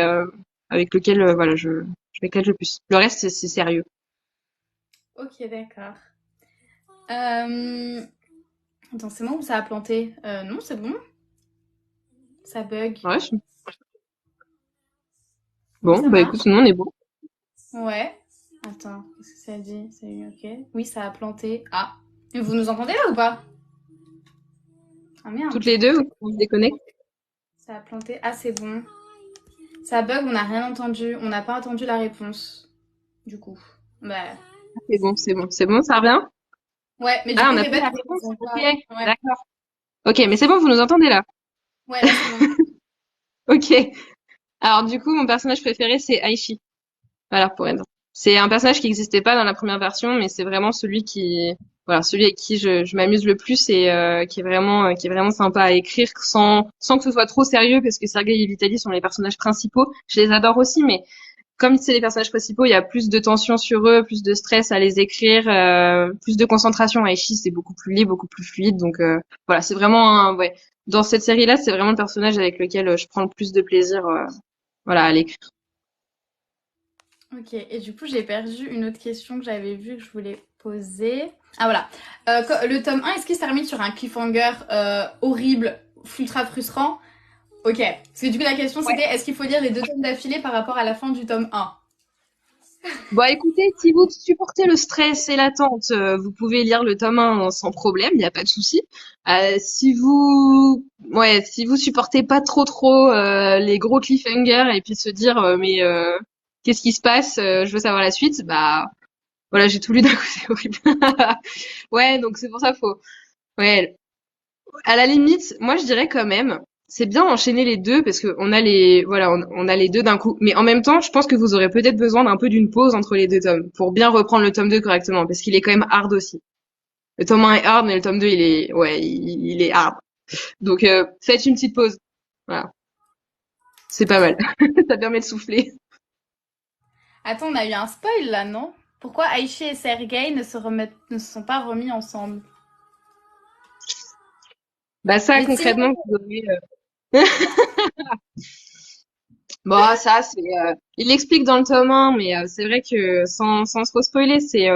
avec lequel voilà, je m'éclate le plus. Le reste c'est sérieux. Ok, d'accord. Euh... Attends, c'est moi ou ça a planté? Non, c'est bon. Ça bug. Ouais, Oui, bon, ça bah marche. écoute, nous on est bon. Ouais. Attends, qu'est-ce que ça dit? C'est ok. Oui, ça a planté. Ah. Mais vous nous entendez là ou pas? Ah Toutes merde. les deux, on se déconnecte. Ça a planté. Ah, c'est bon. Ça bug, on n'a rien entendu. On n'a pas entendu la réponse. Du coup. Bah. C'est bon, ça revient? Ouais, mais du Ah, coup, on n'a pas répète. la réponse? Ok, Ouais. d'accord. Ok, mais c'est bon, vous nous entendez là? Ouais, là, c'est bon. Ok. Alors du coup, mon personnage préféré c'est Aichi. Voilà, pour être C'est un personnage qui n'existait pas dans la première version, mais c'est vraiment celui avec qui je m'amuse le plus et qui est vraiment sympa à écrire sans que ce soit trop sérieux, parce que Sergei et Vitaly sont les personnages principaux. Je les adore aussi, mais comme c'est les personnages principaux, il y a plus de tension sur eux, plus de stress à les écrire, plus de concentration. Aichi, c'est beaucoup plus libre, beaucoup plus fluide. Donc voilà, c'est vraiment ouais. Dans cette série-là, c'est vraiment le personnage avec lequel je prends le plus de plaisir, voilà, à l'écrire. Ok, et du coup, j'ai perdu une autre question que j'avais vue que je voulais poser. Ah voilà. Le tome 1, est-ce qu'il se termine sur un cliffhanger horrible, ultra frustrant? Ok. Parce que du coup, la question c'était est-ce qu'il faut lire les deux tomes d'affilée par rapport à la fin du tome 1? Bon, écoutez, si vous supportez le stress et l'attente, vous pouvez lire le tome 1 sans problème, il n'y a pas de souci. Si vous supportez pas trop les gros cliffhangers et puis se dire mais qu'est-ce qui se passe, je veux savoir la suite, bah voilà, j'ai tout lu d'un coup, c'est horrible. Ouais, donc c'est pour ça ouais, à la limite, moi je dirais quand même, c'est bien d'enchaîner les deux parce que on a les deux d'un coup. Mais en même temps, je pense que vous aurez peut-être besoin d'un peu d'une pause entre les deux tomes pour bien reprendre le tome 2 correctement parce qu'il est quand même hard aussi. Le tome 1 est hard, mais le tome 2 il est hard. Donc faites une petite pause. Voilà, c'est pas mal. Ça permet de souffler. Attends, on a eu un spoil là, non? Pourquoi Aichi et Sergei ne se sont pas remis ensemble? Bah ça Mais sinon, concrètement, vous aurez, bon, ça, il l'explique dans le tome 1, mais c'est vrai que sans trop spoiler, c'est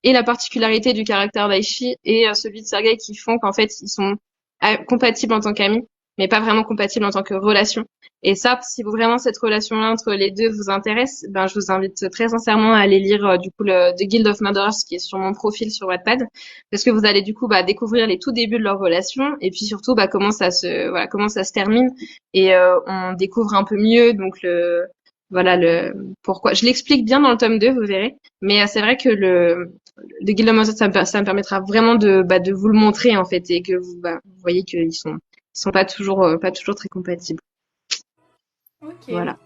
et la particularité du caractère d'Aichi et celui de Sergei qui font qu'en fait, ils sont compatibles en tant qu'amis, mais pas vraiment compatibles en tant que relation. Et ça, si vous vraiment cette relation-là entre les deux vous intéresse, ben je vous invite très sincèrement à aller lire du coup le The Guild of Murderers qui est sur mon profil sur Wattpad, parce que vous allez du coup découvrir les tout débuts de leur relation et puis surtout comment ça se termine et on découvre un peu mieux donc le pourquoi. Je l'explique bien dans le tome 2, vous verrez, mais c'est vrai que le Guild of Murderers ça me permettra vraiment de vous le montrer en fait et que vous voyez ils sont pas toujours très compatibles. ok. Voilà.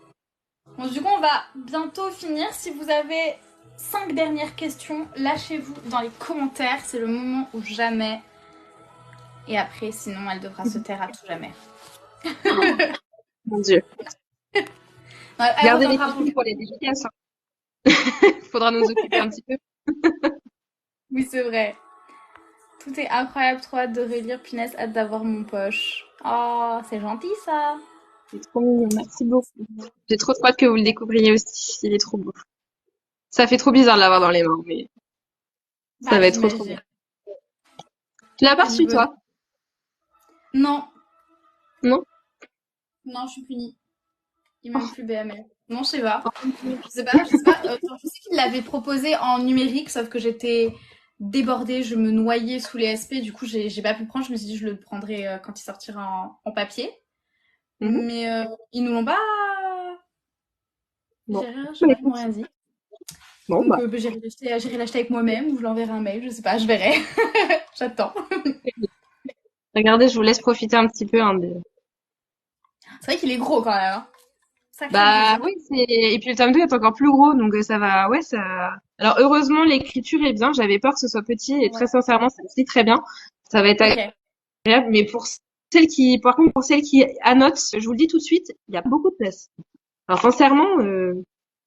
Bon, du coup, on va bientôt finir. Si vous avez 5 dernières questions, lâchez-vous dans les commentaires. C'est le moment ou jamais. Et après, sinon, elle devra se taire à tout jamais. Mon Dieu. Non, elle Gardez les reviendra pour... questions pour les dédicaces. Faudra nous occuper un petit peu. Oui, c'est vrai. Tout est incroyable, trop hâte de relire. Punaise, hâte d'avoir mon poche. Oh, c'est gentil ça. C'est trop mignon. Merci beaucoup. J'ai trop hâte que vous le découvriez aussi. Il est trop beau. Ça fait trop bizarre de l'avoir dans les mains, mais ça Bah, va être trop bien. j'imagine. Tu l'as pas Je reçu, veux... toi? Non, Non? non, je suis punie. Il m'aime Oh, plus BML. Non, je sais pas. Je sais pas, je sais pas. Je sais qu'il l'avait proposé en numérique, sauf que j'étais débordée, je me noyais sous les SP, du coup j'ai pas pu le prendre, je me suis dit je le prendrai quand il sortira en papier. mhm. Mais ils nous l'ont pas... Bon. J'ai Bah, pas, ils m'ont écoute. rien dit. Bon, Donc bah. j'irai l'acheter avec moi-même ou je l'enverrai un mail, je sais pas, je verrai. J'attends. Regardez, je vous laisse profiter un petit peu, hein, C'est vrai qu'il est gros quand même, hein. Sacré Bah bousin. oui, et puis le tome 2 est encore plus gros, donc ça va, ouais, ça. Alors heureusement, l'écriture est bien. J'avais peur que ce soit petit, et Ouais. très sincèrement, ça se lit très bien. Ça va être Ok. agréable, mais par contre, pour celles qui annotent, je vous le dis tout de suite, il y a beaucoup de place. Alors sincèrement,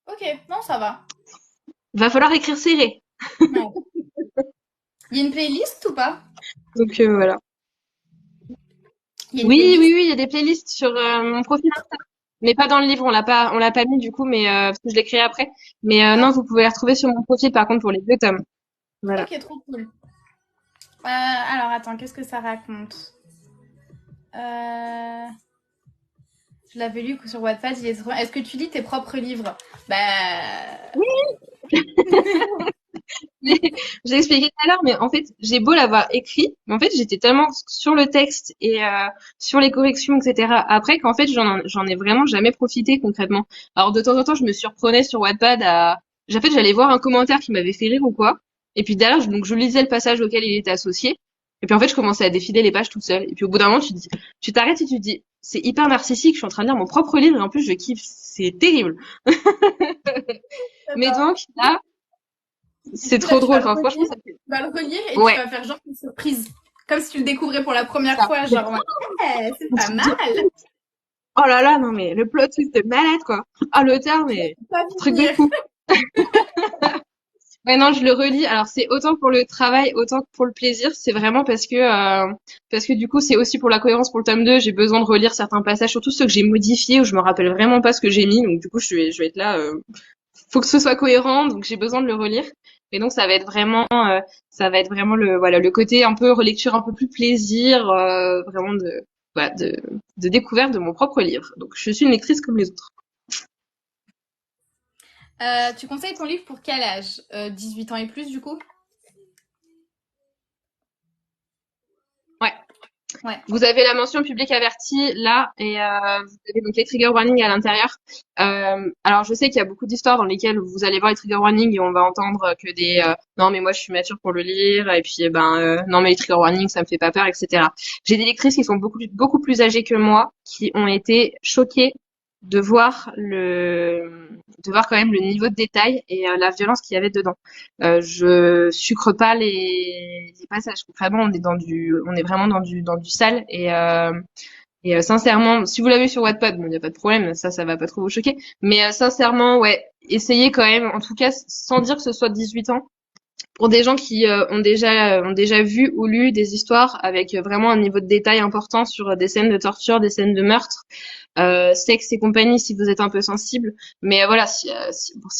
Ok, non, ça va. va falloir écrire serré. Ouais. Il y a une playlist ou pas? Donc voilà. Il y a une Oui, playlist? il y a des playlists sur mon profil Insta, mais pas dans le livre. On l'a pas mis du coup, mais parce que je l'ai créé après. Mais non, Ah, vous pouvez les retrouver sur mon profil, par contre, pour les deux tomes. Voilà. ok, trop cool. Alors attends, qu'est-ce que ça raconte? Euh, Je l'avais lu sur Wattpad, il est trop... Est-ce que tu lis tes propres livres? Bah... J'ai expliqué tout à l'heure, mais en fait, j'ai beau l'avoir écrit, mais en fait, j'étais tellement sur le texte et sur les corrections, etc. Après, qu'en fait, j'en ai vraiment jamais profité concrètement. Alors, de temps en temps, je me surprenais sur Wattpad en fait, j'allais voir un commentaire qui m'avait fait rire ou quoi. Et puis derrière, donc, je lisais le passage auquel il était associé. Et puis en fait, je commençais à défiler les pages toute seule. Et puis au bout d'un moment, tu t'arrêtes et tu te dis, c'est hyper narcissique. Je suis en train de lire mon propre livre et en plus je kiffe. C'est terrible. Mais J'adore. donc là, Et du c'est coup, là, trop tu vas drôle. le Enfin, franchement, relire, ça fait. tu vas le relire et tu Ouais, vas faire genre une surprise. Comme si tu le découvrais pour la c'est première ça. fois, genre, ouais, c'est Un pas truc de mal. fou. Oh là là, non mais le plot twist de malade quoi. Ah l'auteur, mais Pas truc de finir. fou. Ouais, non, je le relis. Alors, c'est autant pour le travail, autant que pour le plaisir. C'est vraiment parce que du coup, c'est aussi pour la cohérence pour le tome 2. J'ai besoin de relire certains passages, surtout ceux que j'ai modifiés, où je me rappelle vraiment pas ce que j'ai mis. Donc, du coup, je vais être là, faut que ce soit cohérent, donc j'ai besoin de le relire. Et donc, ça va être vraiment voilà, le côté un peu relecture, un peu plus plaisir, vraiment voilà, de découverte de mon propre livre. Donc, je suis une lectrice comme les autres. Tu conseilles ton livre pour quel âge? 18 ans et plus, du coup? Ouais. Ouais. Vous avez la mention public averti là et vous avez donc les trigger warnings à l'intérieur. Alors je sais qu'il y a beaucoup d'histoires dans lesquelles vous allez voir les trigger warnings et on va entendre que des non mais moi je suis mature pour le lire et puis non mais les trigger warnings ça me fait pas peur, etc. J'ai des lectrices qui sont beaucoup plus âgées que moi qui ont été choquées de voir de voir quand même le niveau de détail et la violence qu'il y avait dedans. Je sucre pas les passages. Vraiment, on est vraiment dans du sale et sincèrement, si vous l'avez sur Wattpad, bon, il y a pas de problème, ça va pas trop vous choquer. Mais sincèrement, ouais, essayez quand même, en tout cas, sans dire que ce soit 18 ans, pour des gens qui ont déjà vu ou lu des histoires avec vraiment un niveau de détail important sur des scènes de torture, des scènes de meurtre, sexe et compagnie si vous êtes un peu sensible. Mais voilà, si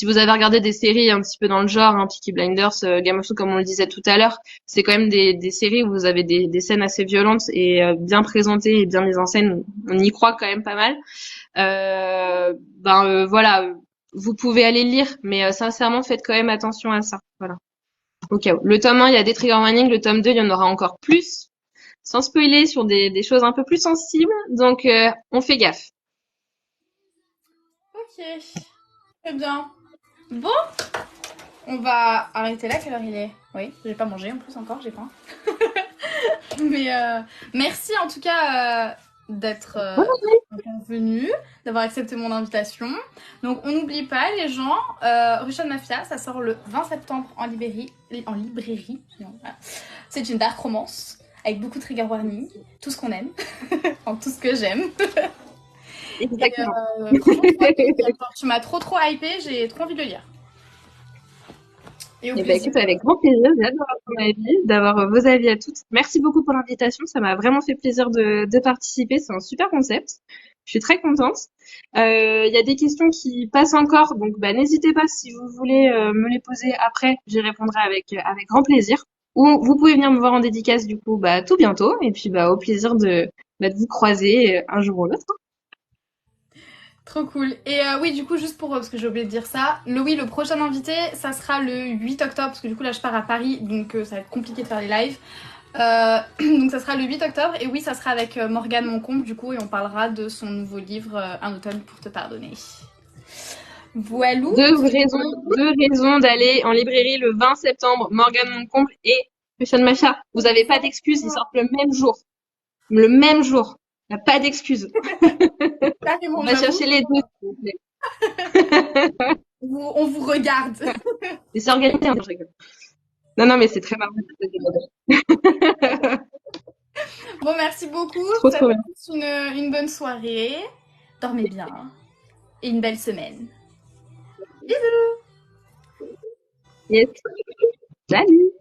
vous avez regardé des séries un petit peu dans le genre, hein, Peaky Blinders, Game of Thrones comme on le disait tout à l'heure, c'est quand même des séries où vous avez des scènes assez violentes et bien présentées et bien mises en scène. On y croit quand même pas mal. Voilà, vous pouvez aller lire, mais sincèrement faites quand même attention à ça. Voilà. Au cas où. Le tome 1, il y a des trigger warnings. Le tome 2, il y en aura encore plus. Sans spoiler sur des choses un peu plus sensibles. Donc, on fait gaffe. Ok. Très bien. Bon, on va arrêter là. Quelle heure il est? Oui, j'ai pas mangé en plus encore, j'ai faim. Mais merci en tout cas d'être venu, d'avoir accepté mon invitation. Donc on n'oublie pas les gens, Russian Mafia, ça sort le 20 septembre en librairie. Non, voilà. C'est une dark romance avec beaucoup de trigger warning, tout ce qu'on aime, enfin tout ce que j'aime. Exactement. Et franchement, tu m'as trop hypé, j'ai trop envie de le lire. Et au Eh ben, plaisir. écoute, avec grand plaisir. J'ai hâte d'avoir ton avis, d'avoir vos avis à toutes. Merci beaucoup pour l'invitation. Ça m'a vraiment fait plaisir de participer. C'est un super concept. Je suis très contente. Il y a des questions qui passent encore, donc bah, n'hésitez pas si vous voulez me les poser après. J'y répondrai avec grand plaisir. Ou vous pouvez venir me voir en dédicace du coup bah, tout bientôt. Et puis bah, au plaisir de vous croiser un jour ou l'autre. Trop cool. Et oui, du coup, juste pour, parce que j'ai oublié de dire ça, le prochain invité, ça sera le 8 octobre, parce que du coup, là, je pars à Paris, donc ça va être compliqué de faire les lives. Donc ça sera le 8 octobre, et oui, ça sera avec Morgane Moncombe, du coup, et on parlera de son nouveau livre, Un automne pour te pardonner. Voilou. Deux raisons d'aller en librairie le 20 septembre. Morgane Moncomble et Christiane Macha. Vous n'avez pas d'excuses, ils sortent le même jour. Le même jour. Il n'y a pas d'excuses. On Carrément, va j'avoue. chercher les deux, s'il vous plaît. On vous regarde. Et c'est organisé, hein, je rigole. Non, non, mais c'est très marrant. Bon, merci beaucoup. Trop, Ça trop fait bien. tous une bonne soirée. Dormez bien. Et une belle semaine. Bisous. Yes. Salut!